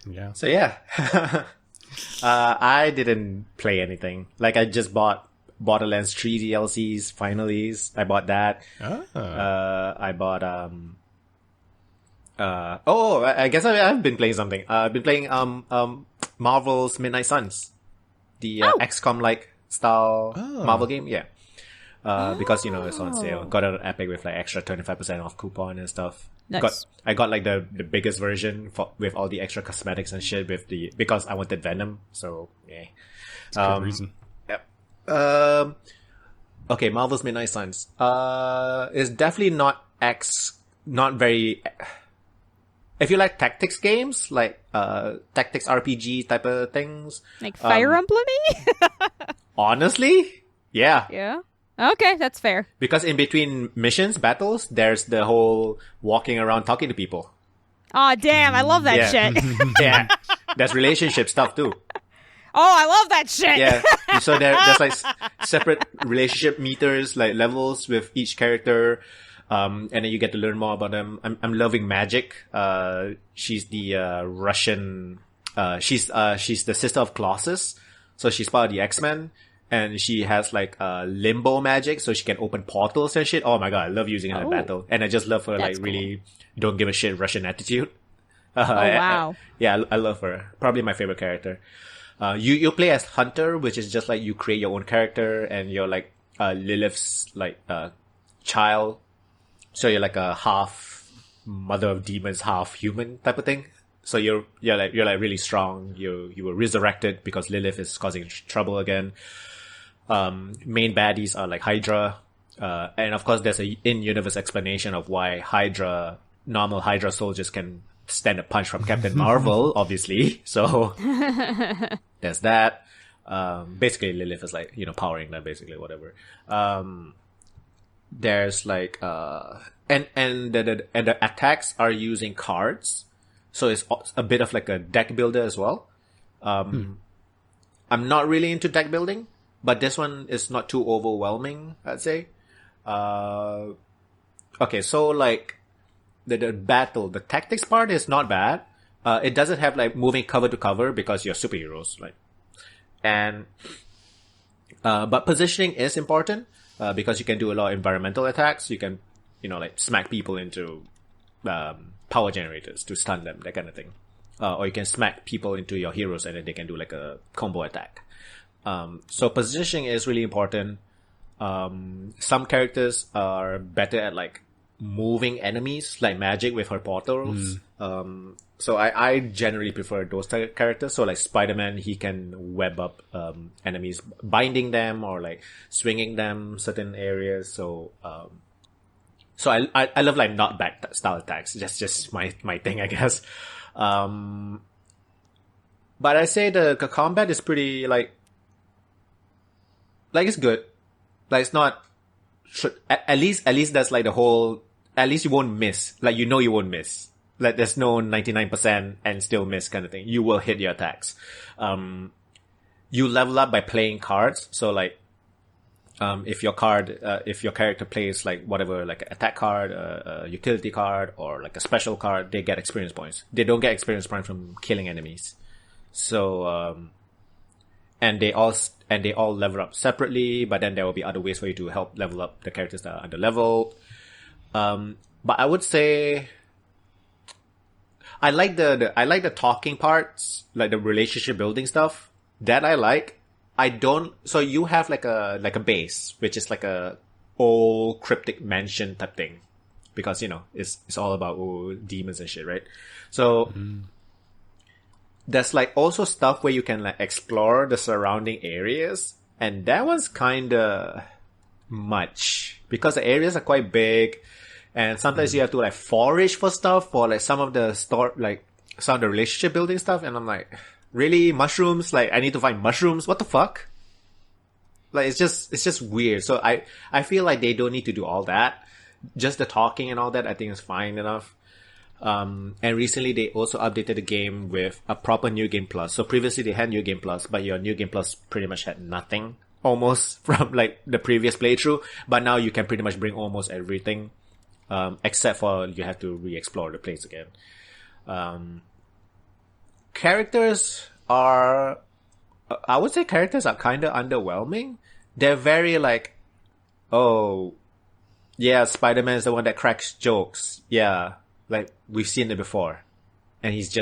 Yeah. So yeah, I didn't play anything. Like I just bought Borderlands 3 DLCs. Finally, I bought that. I bought I guess I've been playing something. I've been playing Marvel's Midnight Suns, the XCOM like style Marvel game. Yeah. Because it's on sale. Got it on Epic with like extra 25% off coupon and stuff. Nice. I got like the biggest version with all the extra cosmetics and shit because I wanted Venom. So yeah, that's a good reason. Yep. Okay, Marvel's Midnight Suns. Is definitely not very. If you like tactics games, like tactics RPG type of things, like Fire Emblem-y? Honestly, yeah. Yeah. Okay, that's fair. Because in between battles, there's the whole walking around talking to people. Aw, damn, I love that shit. Yeah. there's relationship stuff too. Oh, I love that shit. Yeah. So there's like separate relationship meters, like levels with each character. And then you get to learn more about them. I'm loving Magic. She's the Russian. She's the sister of Colossus, so she's part of the X-Men, and she has like limbo magic, so she can open portals and shit. Oh my god, I love using her in battle, and I just love her like really don't give a shit Russian attitude. Wow. I love her. Probably my favorite character. You play as Hunter, which is just like you create your own character, and you're like Lilith's like child. So you're like a half mother of demons, half human type of thing. So you're like really strong. You were resurrected because Lilith is causing trouble again. Main baddies are like Hydra, and of course there's a in-universe explanation of why normal Hydra soldiers can stand a punch from Captain Marvel, obviously. So there's that. Basically Lilith is like, powering them, basically, whatever. There's like and the attacks are using cards, so it's a bit of like a deck builder as well. I'm not really into deck building, but this one is not too overwhelming, I'd say. Okay, so like the battle, the tactics part is not bad. It doesn't have like moving cover to cover because you're superheroes, like, and but positioning is important. Because you can do a lot of environmental attacks. You can, like smack people into power generators to stun them, that kind of thing. Or you can smack people into your heroes and then they can do like a combo attack. So positioning is really important. Some characters are better at like moving enemies, like Magic with her portals. So I generally prefer those type of characters. So like Spider-Man, he can web up enemies, binding them or like swinging them certain areas. So so I love like knockback style attacks. That's just my thing, I guess. But I say the combat is pretty like it's good. Like it's not at least that's like the whole. At least you won't miss. Like you won't miss. Like there's no 99% and still miss kind of thing. You will hit your attacks. You level up by playing cards. So like, if your character plays like whatever, like an attack card, a utility card, or like a special card, they get experience points. They don't get experience points from killing enemies. So, and they all level up separately, but then there will be other ways for you to help level up the characters that are under level. But I would say, I like the talking parts, like the relationship building stuff. That I like. I don't. So you have like a base, which is like a old cryptic mansion type thing, because it's all about demons and shit, right? So there's like also stuff where you can like explore the surrounding areas, and that was kind of much because the areas are quite big. And sometimes you have to like forage for stuff for like some of the relationship building stuff. And I'm like, really? Mushrooms? Like I need to find mushrooms? What the fuck? Like it's just weird. So I feel like they don't need to do all that. Just the talking and all that I think is fine enough. And recently they also updated the game with a proper New Game Plus. So previously they had New Game Plus, but your New Game Plus pretty much had nothing almost from like the previous playthrough. But now you can pretty much bring almost everything. Except for you have to re-explore the place again. Characters are, I would say characters are kind of underwhelming. They're very like, oh, yeah, Spider-Man is the one that cracks jokes. Yeah, like we've seen it before. And he's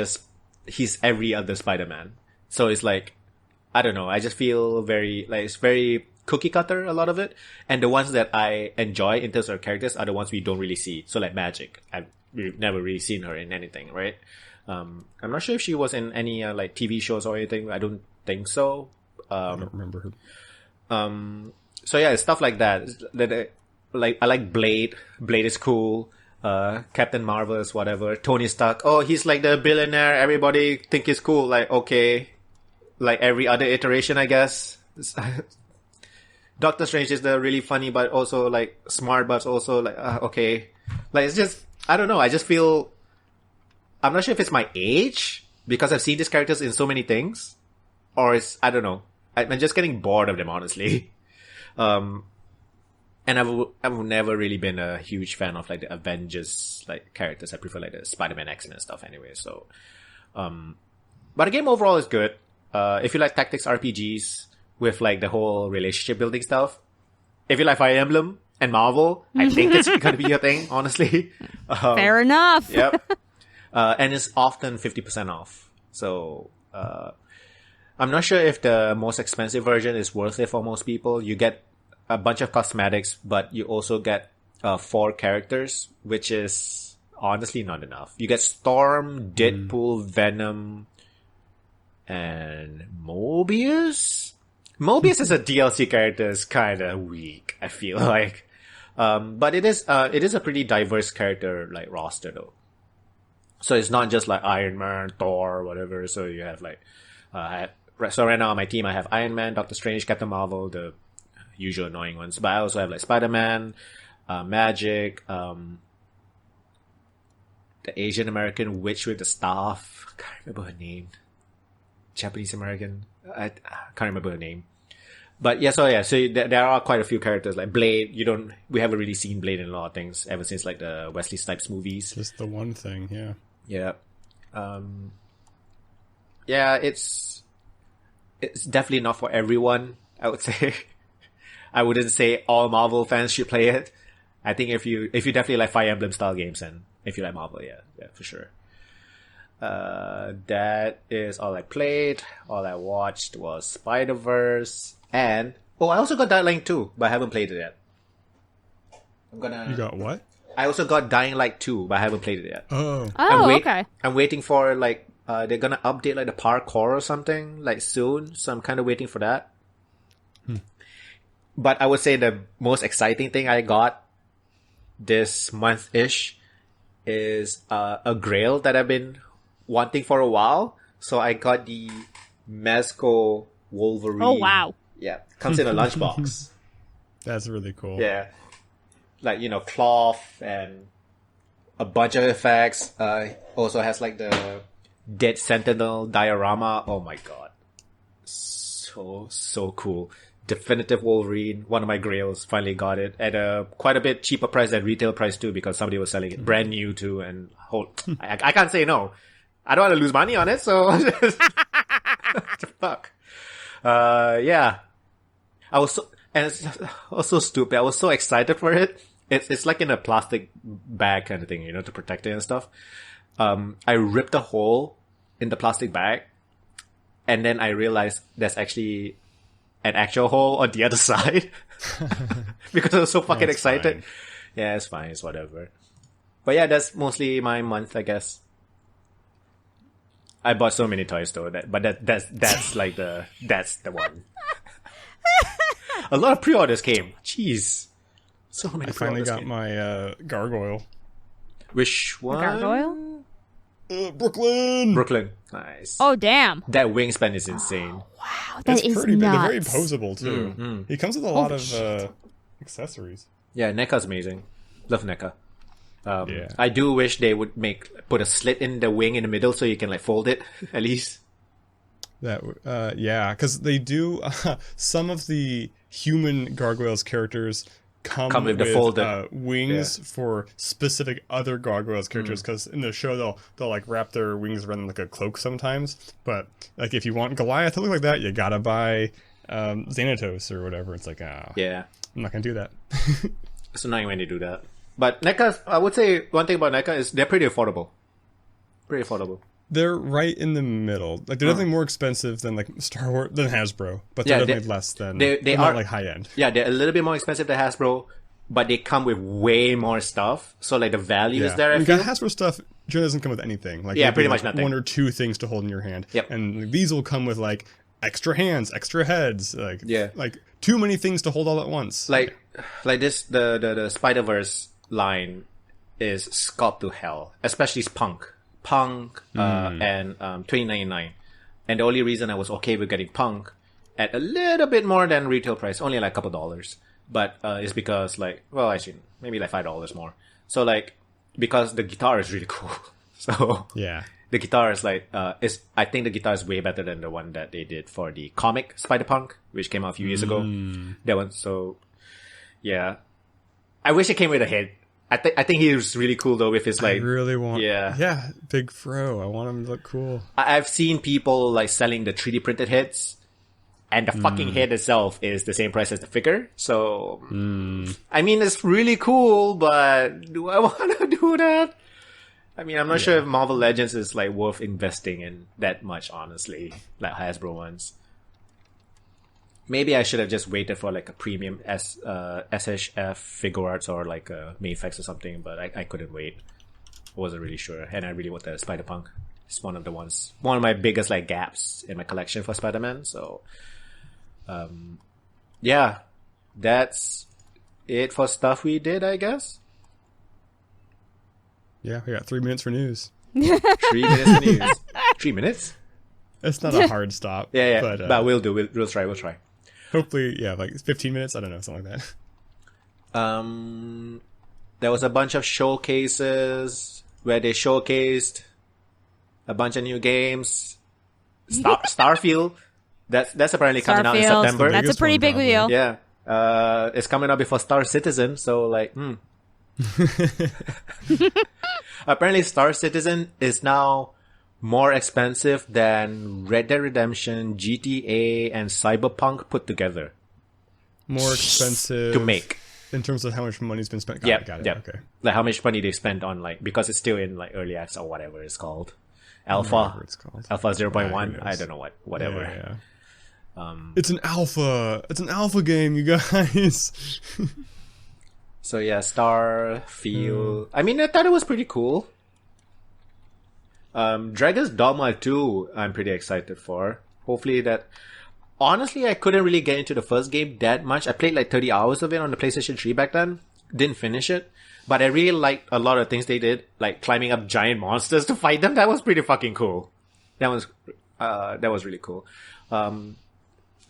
every other Spider-Man. So it's like, I don't know, I just feel it's very cookie cutter, a lot of it. And the ones that I enjoy in terms of characters are the ones we don't really see. So like Magic, we've never really seen her in anything, right? I'm not sure if she was in any like TV shows or anything. I don't think so. I don't remember her. So yeah, stuff like that. Like I like Blade. Blade is cool. Captain Marvel is whatever. Tony Stark. Oh, he's like the billionaire. Everybody think he's cool. Like okay, like every other iteration, I guess. Doctor Strange is the really funny, but also like smart, but also like okay. Like it's just I don't know. I just feel I'm not sure if it's my age, because I've seen these characters in so many things, or I don't know. I'm just getting bored of them, honestly. And I've never really been a huge fan of like the Avengers like characters. I prefer like the Spider-Man, X-Men and stuff anyway. So, but the game overall is good. If you like tactics RPGs with like the whole relationship building stuff, if you like Fire Emblem and Marvel, I think it's gonna be your thing, honestly. Fair enough. Yep. And it's often 50% off. So, I'm not sure if the most expensive version is worth it for most people. You get a bunch of cosmetics, but you also get 4 characters, which is honestly not enough. You get Storm, Deadpool, Venom, and Mobius? Mobius as a DLC character is kind of weak, I feel like. But it is a pretty diverse character, like, roster, though. So it's not just like Iron Man, Thor, whatever. So you have like, so right now on my team, I have Iron Man, Doctor Strange, Captain Marvel, the usual annoying ones. But I also have like Spider-Man, Magic, the Asian American witch with the staff. I can't remember her name. Japanese American. I can't remember her name. But so there are quite a few characters like Blade. We haven't really seen Blade in a lot of things ever since like the Wesley Snipes movies. Just the one thing, yeah. Yeah. It's definitely not for everyone, I would say. I wouldn't say all Marvel fans should play it. I think if you definitely like Fire Emblem style games and if you like Marvel, yeah, for sure. That is all I played. All I watched was Spider-Verse and I also got Dying Light 2, but I haven't played it yet. You got what? I also got Dying Light 2, but I haven't played it yet. Okay. I'm waiting for like they're gonna update like the parkour or something like soon, so I'm kind of waiting for that. But I would say the most exciting thing I got this month-ish is a Grail that I've been wanting for a while. So I got the Mezco Wolverine. Oh wow! Yeah, comes in a lunchbox. That's really cool. Yeah, like cloth and a bunch of effects. Also has like the Dead Sentinel diorama. Oh my god, so cool. Definitive Wolverine, one of my grails, finally got it at a quite a bit cheaper price than retail price too, because somebody was selling it brand new too, and I can't say no. I don't want to lose money on it, so what the fuck. Yeah. I was so stupid. I was so excited for it. It's like in a plastic bag kind of thing, to protect it and stuff. I ripped a hole in the plastic bag, and then I realized there's actually an actual hole on the other side because I was so fucking excited. Fine. Yeah, it's fine. It's whatever. But yeah, that's mostly my month, I guess. I bought so many toys though, that's like that's the one. A lot of pre-orders came. Jeez. So many I finally pre-orders got came. my gargoyle. Which one? Gargoyle? Brooklyn. Nice. Oh damn! That wingspan is insane. Wow, that is pretty big. nuts. They're very posable too. He comes with a lot of accessories. Yeah, NECA's amazing. Love NECA. Yeah. I do wish they would put a slit in the wing in the middle so you can like fold it at least. That yeah, because they do some of the human gargoyles characters come with the folded wings for specific other gargoyles characters, because in the show they'll like wrap their wings around like a cloak sometimes, but like if you want Goliath to look like that, you gotta buy Xanatos or whatever. It's like yeah, I'm not gonna do that. It's annoying when they do that. But NECA, I would say one thing about NECA is they're pretty affordable. Pretty affordable. They're right in the middle. Like they're definitely more expensive than like Star Wars than Hasbro, but they're definitely less than they they're are not like high end. Yeah, they're a little bit more expensive than Hasbro, but they come with way more stuff. So like the value is there. I feel. Hasbro stuff generally doesn't come with anything. Like pretty maybe, much like, nothing. 1 or 2 things to hold in your hand. Yep. And these will come with like extra hands, extra heads, like too many things to hold all at once. Like this, the Spider-Verse line is sculpt to hell, especially Punk and 2099. And the only reason I was okay with getting Punk at a little bit more than retail price, only like a couple dollars, but is because like, well, actually maybe like $5 more. So like, because the guitar is really cool. So yeah, the guitar is like, I think the guitar is way better than the one that they did for the comic Spider-Punk, which came out a few years ago. That one, so, yeah. I wish it came with a head. I think he was really cool though with his like... I really want... Yeah. Yeah, big fro. I want him to look cool. I've seen people like selling the 3D printed heads, and the fucking head itself is the same price as the figure. So, I mean, it's really cool, but do I want to do that? I mean, I'm not sure if Marvel Legends is like worth investing in that much, honestly, like Hasbro ones. Maybe I should have just waited for like a premium SHF figure arts or like a Mayfex or something, but I couldn't wait. Wasn't really sure, and I really wanted Spider-Punk. It's one of my biggest like gaps in my collection for Spider-Man. So, yeah, that's it for stuff we did, I guess. Yeah, we got 3 minutes for news. 3 minutes for news. 3 minutes? It's not a hard stop. Yeah. But we'll do. We'll try. Hopefully, yeah, like 15 minutes. I don't know, something like that. There was a bunch of showcases where they showcased a bunch of new games. Starfield. That's apparently coming out in September. That's a pretty big deal. Yeah. It's coming out before Star Citizen, so like, Apparently Star Citizen is now more expensive than Red Dead Redemption, GTA, and Cyberpunk put together. More expensive to make. In terms of how much money's been spent. Got it. Okay. Like how much money they spent on like, because it's still in like early access or whatever it's called. Alpha. It's called. Alpha 0.1. I don't know whatever. Yeah. It's an alpha. It's an alpha game, you guys. So yeah, Starfield. I mean, I thought it was pretty cool. Dragon's Dogma 2, I'm pretty excited for. Hopefully that... Honestly, I couldn't really get into the first game that much. I played like 30 hours of it on the PlayStation 3 back then. Didn't finish it. But I really liked a lot of things they did, like climbing up giant monsters to fight them. That was pretty fucking cool. That was really cool. I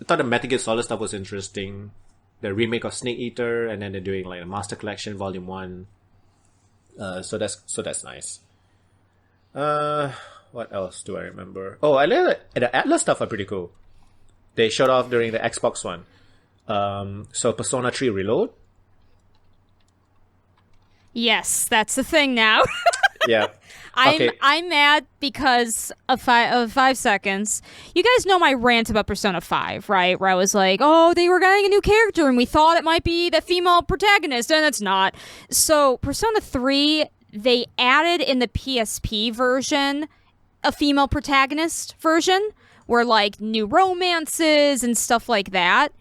thought the Metal Gear Solid stuff was interesting. The remake of Snake Eater, and then they're doing like a Master Collection Volume 1. So that's nice. What else do I remember? Oh, I learned that the Atlas stuff are pretty cool. They showed off during the Xbox one. So Persona 3 Reload. Yes, that's the thing now. Yeah. I'm mad because of 5 seconds. You guys know my rant about Persona 5, right? Where I was like, oh, they were getting a new character and we thought it might be the female protagonist, and it's not. So Persona 3, they added in the PSP version a female protagonist version where like new romances and stuff like that.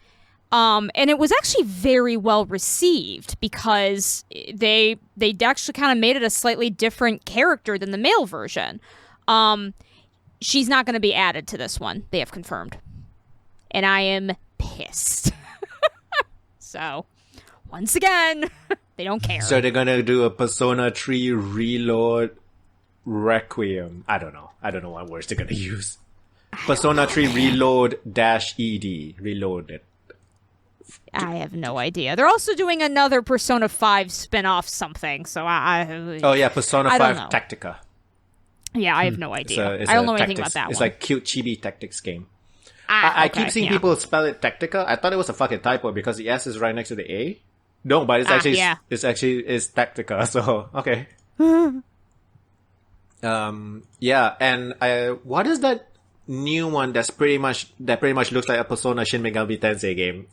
And it was actually very well received because they actually kind of made it a slightly different character than the male version. She's not going to be added to this one. They have confirmed. And I am pissed. So, once again, they don't care. So they're going to do a Persona 3 Reload Requiem. I don't know what words they're going to use. Persona 3 Reload -ED. Reloaded. I have no idea. They're also doing another Persona 5 spin-off something, so Oh yeah, Persona 5 Tactica. Yeah, I have no idea. I don't know anything about that one. It's like cute chibi tactics game. I keep seeing people spell it Tactica. I thought it was a fucking typo because the S is right next to the A. No, but it's actually it's Tactica, so okay. Yeah, and what is that new one that pretty much looks like a Persona Shin Megami Tensei game?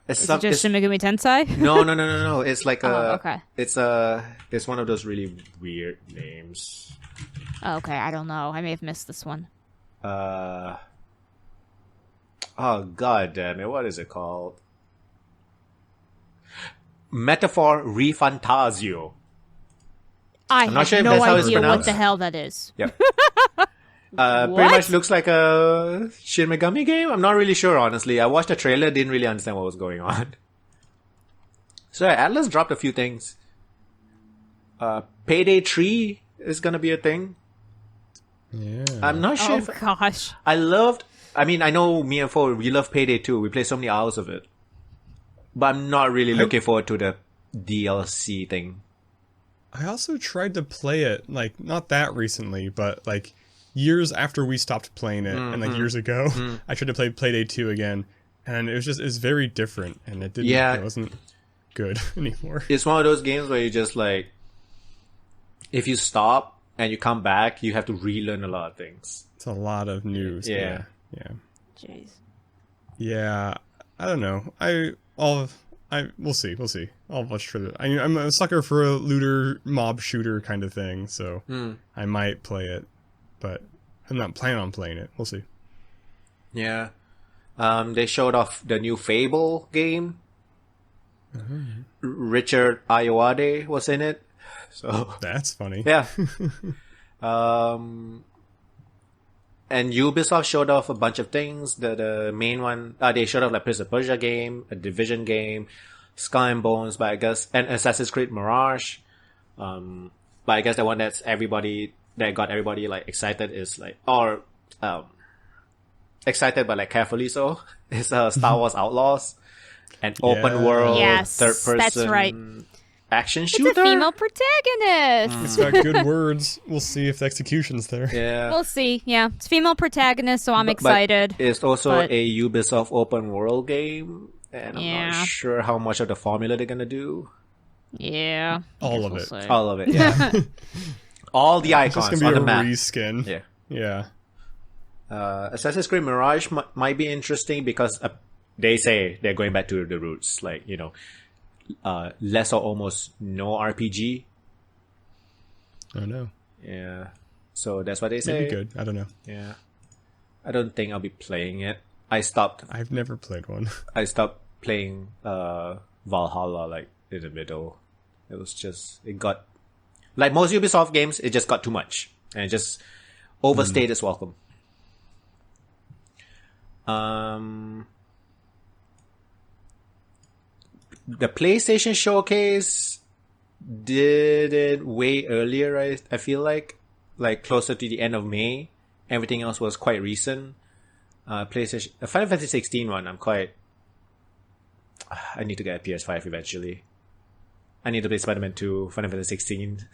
Is it just Shin Megami Tensei? No. It's like okay. It's one of those really weird names. Okay, I don't know. I may have missed this one. Oh god damn it! What is it called? Metaphor Refantasio. I'm not sure if that's how it's pronounced. What the hell that is. Yeah. Pretty much looks like a Shin Megami game. I'm not really sure, honestly. I watched the trailer, didn't really understand what was going on. So Atlas dropped a few things. Payday 3 is gonna be a thing. Yeah. I'm not sure. Gosh. I know me and Fo, we love Payday 2. We play so many hours of it. But I'm not really looking forward to the DLC thing. I also tried to play it, like, not that recently, but, like, years after we stopped playing it, and, like, years ago, I tried to play Playday 2 again, and it's very different, and it wasn't good anymore. It's one of those games where you just, like, if you stop and you come back, you have to relearn a lot of things. It's a lot of news. Yeah. Jeez. Yeah, I don't know. We'll see. I'll watch for it. I'm a sucker for a looter mob shooter kind of thing, so I might play it, but I'm not planning on playing it. We'll see. Yeah. They showed off the new Fable game. Richard Ayoade was in it, so that's funny. Yeah. And Ubisoft showed off a bunch of things. The main one, they showed off like Prince of Persia game, a Division game, Skull and Bones, but I guess, and Assassin's Creed Mirage. But I guess the one that got everybody like excited is like, excited but like carefully so, is Star Wars Outlaws, an open world, third person. That's right. Action shooter. It's a female protagonist. It's got good words. We'll see if the execution's there. Yeah. We'll see. Yeah. It's female protagonist, so I'm excited. It's also a Ubisoft open world game, and I'm not sure how much of the formula they're gonna do. Yeah. All of it. All of it, yeah. All the icons it's gonna be on the map. Reskin. Yeah. Assassin's Creed Mirage might be interesting because they say they're going back to the roots, like, you know, less or almost no RPG. Oh no. Yeah. So that's what they say. Maybe good. I don't know. Yeah. I don't think I'll be playing it. I've never played one. I stopped playing Valhalla like in the middle. It got, like most Ubisoft games, it just got too much. And it just overstayed its welcome. The PlayStation Showcase did it way earlier, I feel like closer to the end of May. Everything else was quite recent. PlayStation, the Final Fantasy 16 one, I need to get a PS5 eventually. I need to play Spider-Man 2, Final Fantasy 16.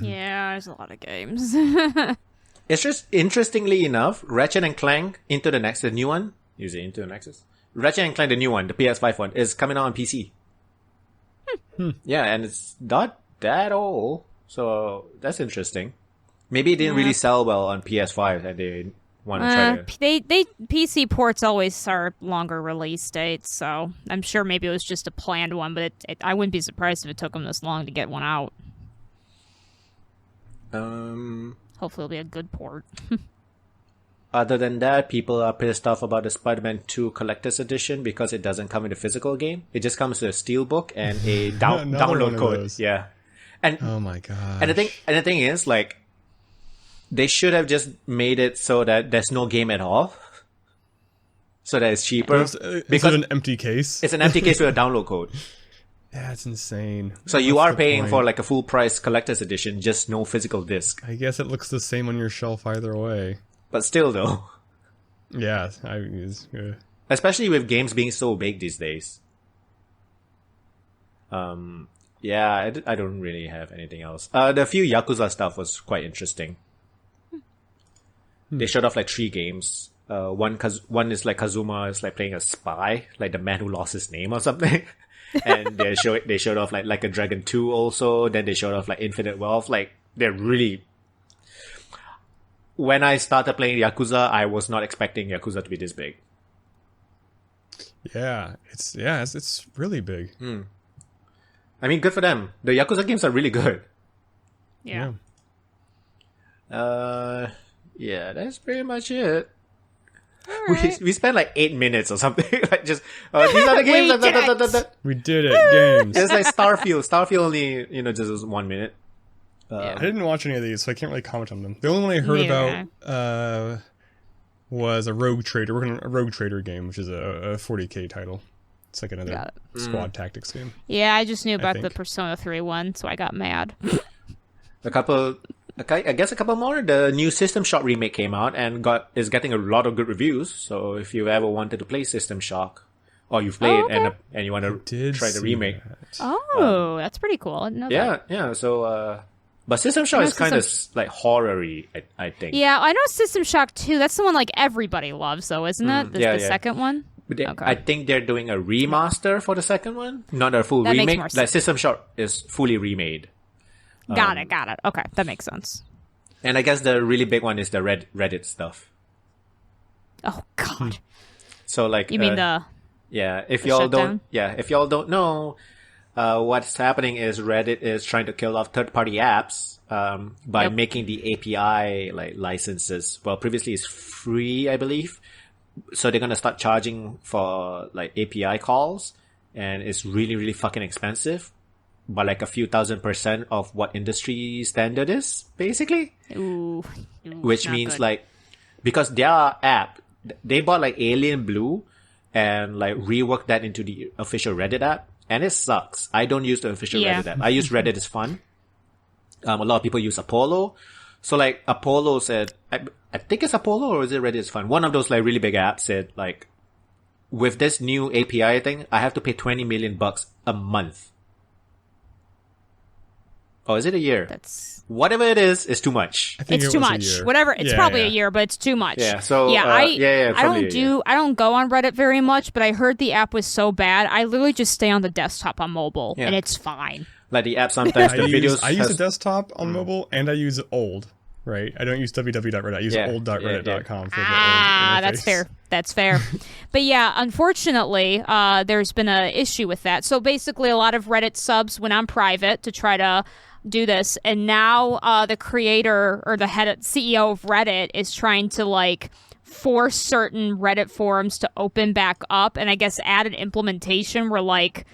Yeah, there's a lot of games. It's just, interestingly enough, Ratchet and Clank Into the Nexus, the new one, use it Into the Nexus? Ratchet and Clank, the new one, the PS5 one, is coming out on PC. Yeah, and it's not that old, so that's interesting. Maybe it didn't really sell well on PS5, and they want to try to... They PC ports always are longer release dates, so I'm sure maybe it was just a planned one, but I wouldn't be surprised if it took them this long to get one out. Hopefully it'll be a good port. Other than that, people are pissed off about the Spider-Man 2 Collector's Edition because it doesn't come in the physical game. It just comes with a steelbook and a download code. Yeah. And oh my god. And the thing is, like, they should have just made it so that there's no game at all. So that it's cheaper. Is it an empty case? It's an empty case with a download code. Yeah, it's insane. So you are paying for like a full price collector's edition, just no physical disc. I guess it looks the same on your shelf either way. But still, though. Yeah, especially with games being so big these days. Yeah, I don't really have anything else. The few Yakuza stuff was quite interesting. They showed off like 3 games. One is like Kazuma is like playing a spy, like the man who lost his name or something. And they showed off like a Dragon 2 also. Then they showed off like Infinite Wealth. Like they're really. When I started playing Yakuza, I was not expecting Yakuza to be this big. Yeah, it's really big. I mean, good for them. The Yakuza games are really good. Yeah. Yeah, that's pretty much it. Right. We spent like 8 minutes or something. Like just these are the games. We did it. Games. It's like Starfield. Starfield only just 1 minute. I didn't watch any of these, so I can't really comment on them. The only one I heard about was a Rogue Trader. We're working on a Rogue Trader game, which is a 40k title. It's like another squad tactics game. Yeah, I just knew about the Persona 3 one, so I got mad. I guess a couple more. The new System Shock remake came out and is getting a lot of good reviews. So if you ever wanted to play System Shock, or you've played okay. and you want to try the remake. Oh, that's pretty cool. I didn't know that. Yeah. So, but System Shock is kind of like horror-y, I think. Yeah, I know System Shock 2. That's the one like everybody loves, though, isn't it? The second one. Okay. I think they're doing a remaster for the second one, not a full remake. Makes more sense. Like System Shock is fully remade. Got it. Okay, that makes sense. And I guess the really big one is the Reddit stuff. Oh God. So like, you mean if the y'all shutdown? if y'all don't know, what's happening is Reddit is trying to kill off third-party apps by making the API like licenses. Well, previously it's free, I believe. So they're gonna start charging for like API calls, and it's really, really fucking expensive, by like a few $1,000% of what industry standard is, basically. Ooh, which means good. Like, because their app, they bought like Alien Blue and like reworked that into the official Reddit app, and it sucks. I don't use the official Reddit app. I use Reddit, it's fun. A lot of people use Apollo. So like Apollo said, I think it's Apollo or is it Reddit is fun? One of those like really big apps said like, with this new API thing, I have to pay $20 million a month. Oh, is it a year? That's whatever it is, it's too much. It's too much. Whatever. It's probably a year, but it's too much. Yeah. So I don't go on Reddit very much, but I heard the app was so bad. I literally just stay on the desktop on mobile, and it's fine. Like the app sometimes the videos. I use the desktop on mobile, and I use old. Right, I don't use www.reddit. I use old.reddit.com for the old interface. That's fair. But yeah, unfortunately, there's been an issue with that. So basically, a lot of Reddit subs went on private to try to do this, and now the creator or the CEO of Reddit is trying to like force certain Reddit forums to open back up, and I guess add an implementation where like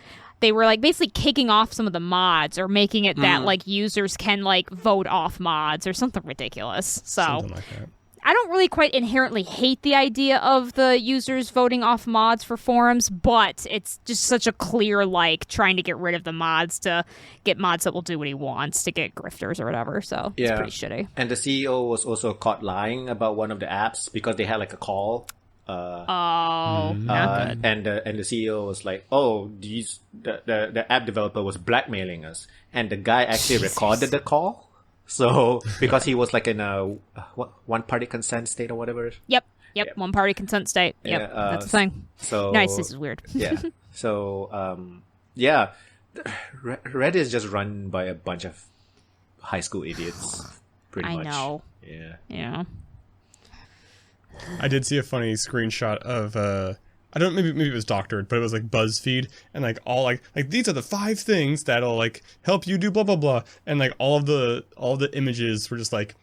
they were like basically kicking off some of the mods or making it that like users can like vote off mods or something ridiculous. So something like that. I don't really quite inherently hate the idea of the users voting off mods for forums, but it's just such a clear like trying to get rid of the mods to get mods that will do what he wants to get grifters or whatever. So it's pretty shitty. And the CEO was also caught lying about one of the apps because they had like a call. Not good. And the CEO was like, "Oh, the app developer was blackmailing us," and the guy actually recorded the call. So because he was like in a one-party consent state or whatever. Yep. One-party consent state. Yep, that's the thing. So nice. This is weird. Yeah. So Reddit is just run by a bunch of high school idiots. Pretty much. I know. Yeah. I did see a funny screenshot of I don't maybe it was doctored, but it was like BuzzFeed and like all like these are the 5 things that'll like help you do blah blah blah, and like all the images were just like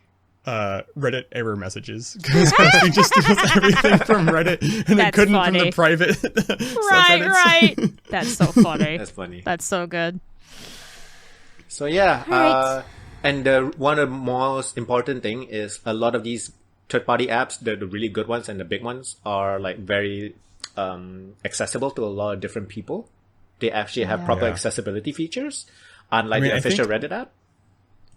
Reddit error messages because BuzzFeed just steals everything from Reddit and they couldn't from the private right. That's so funny. That's funny. That's so good. So yeah, and one of the most important thing is a lot of these third-party apps, the really good ones and the big ones, are like very accessible to a lot of different people. They actually have proper accessibility features, unlike the official Reddit app.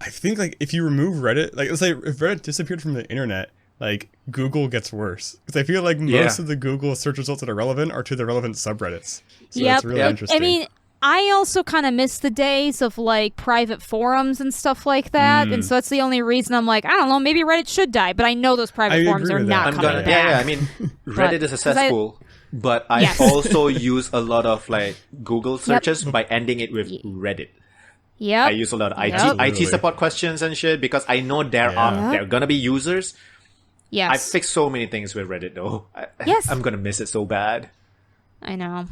I think like if you remove Reddit, like let's say if Reddit disappeared from the internet, like Google gets worse because I feel like most of the Google search results that are relevant are to the relevant subreddits. So that's really interesting. I mean, I also kind of miss the days of like private forums and stuff like that, and so that's the only reason I'm like, I don't know, maybe Reddit should die, but I know those private forums are not coming back. Yeah, I mean, Reddit is successful, but I also use a lot of like Google searches by ending it with Reddit. Yeah, I use a lot of IT support questions and shit because I know there are gonna be users. Yes, I fixed so many things with Reddit though. I'm gonna miss it so bad. I know.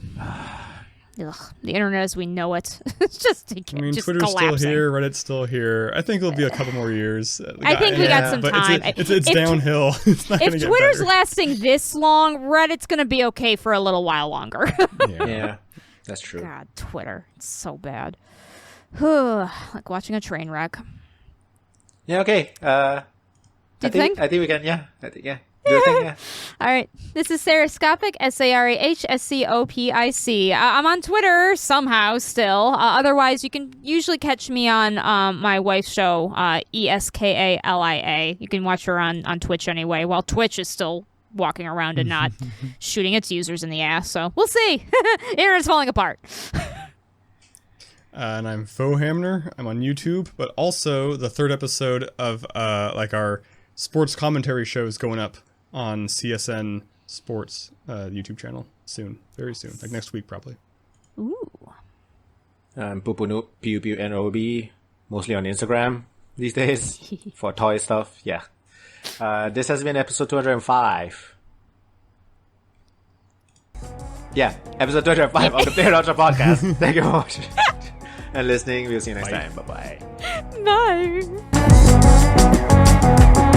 Ugh, the internet as we know it. It's just Twitter's collapsing. still here, Reddit's still here. I think it'll be a couple more years. I think we got some time. It's downhill. It's not if Twitter's lasting this long, Reddit's going to be okay for a little while longer. Yeah, that's true. God, Twitter. It's so bad. Like watching a train wreck. Yeah, okay. I think we can, do a thing, All right. This is Sarahscopic, Sarahscopic. I'm on Twitter somehow still. Otherwise, you can usually catch me on my wife's show, Eskalia. You can watch her on Twitch anyway, while Twitch is still walking around and not shooting its users in the ass. So we'll see. Internet's falling apart. And I'm Foehamner. I'm on YouTube, but also the 3rd episode of our sports commentary show is going up on CSN Sports YouTube channel soon, very soon, like next week probably. Ooh. Pupunoob, Pupunoob, mostly on Instagram these days for toy stuff. Yeah. This has been episode 205. Yeah, episode 205 of the playonultra podcast. Thank you for watching and listening. We'll see you next time. Bye-bye. Bye.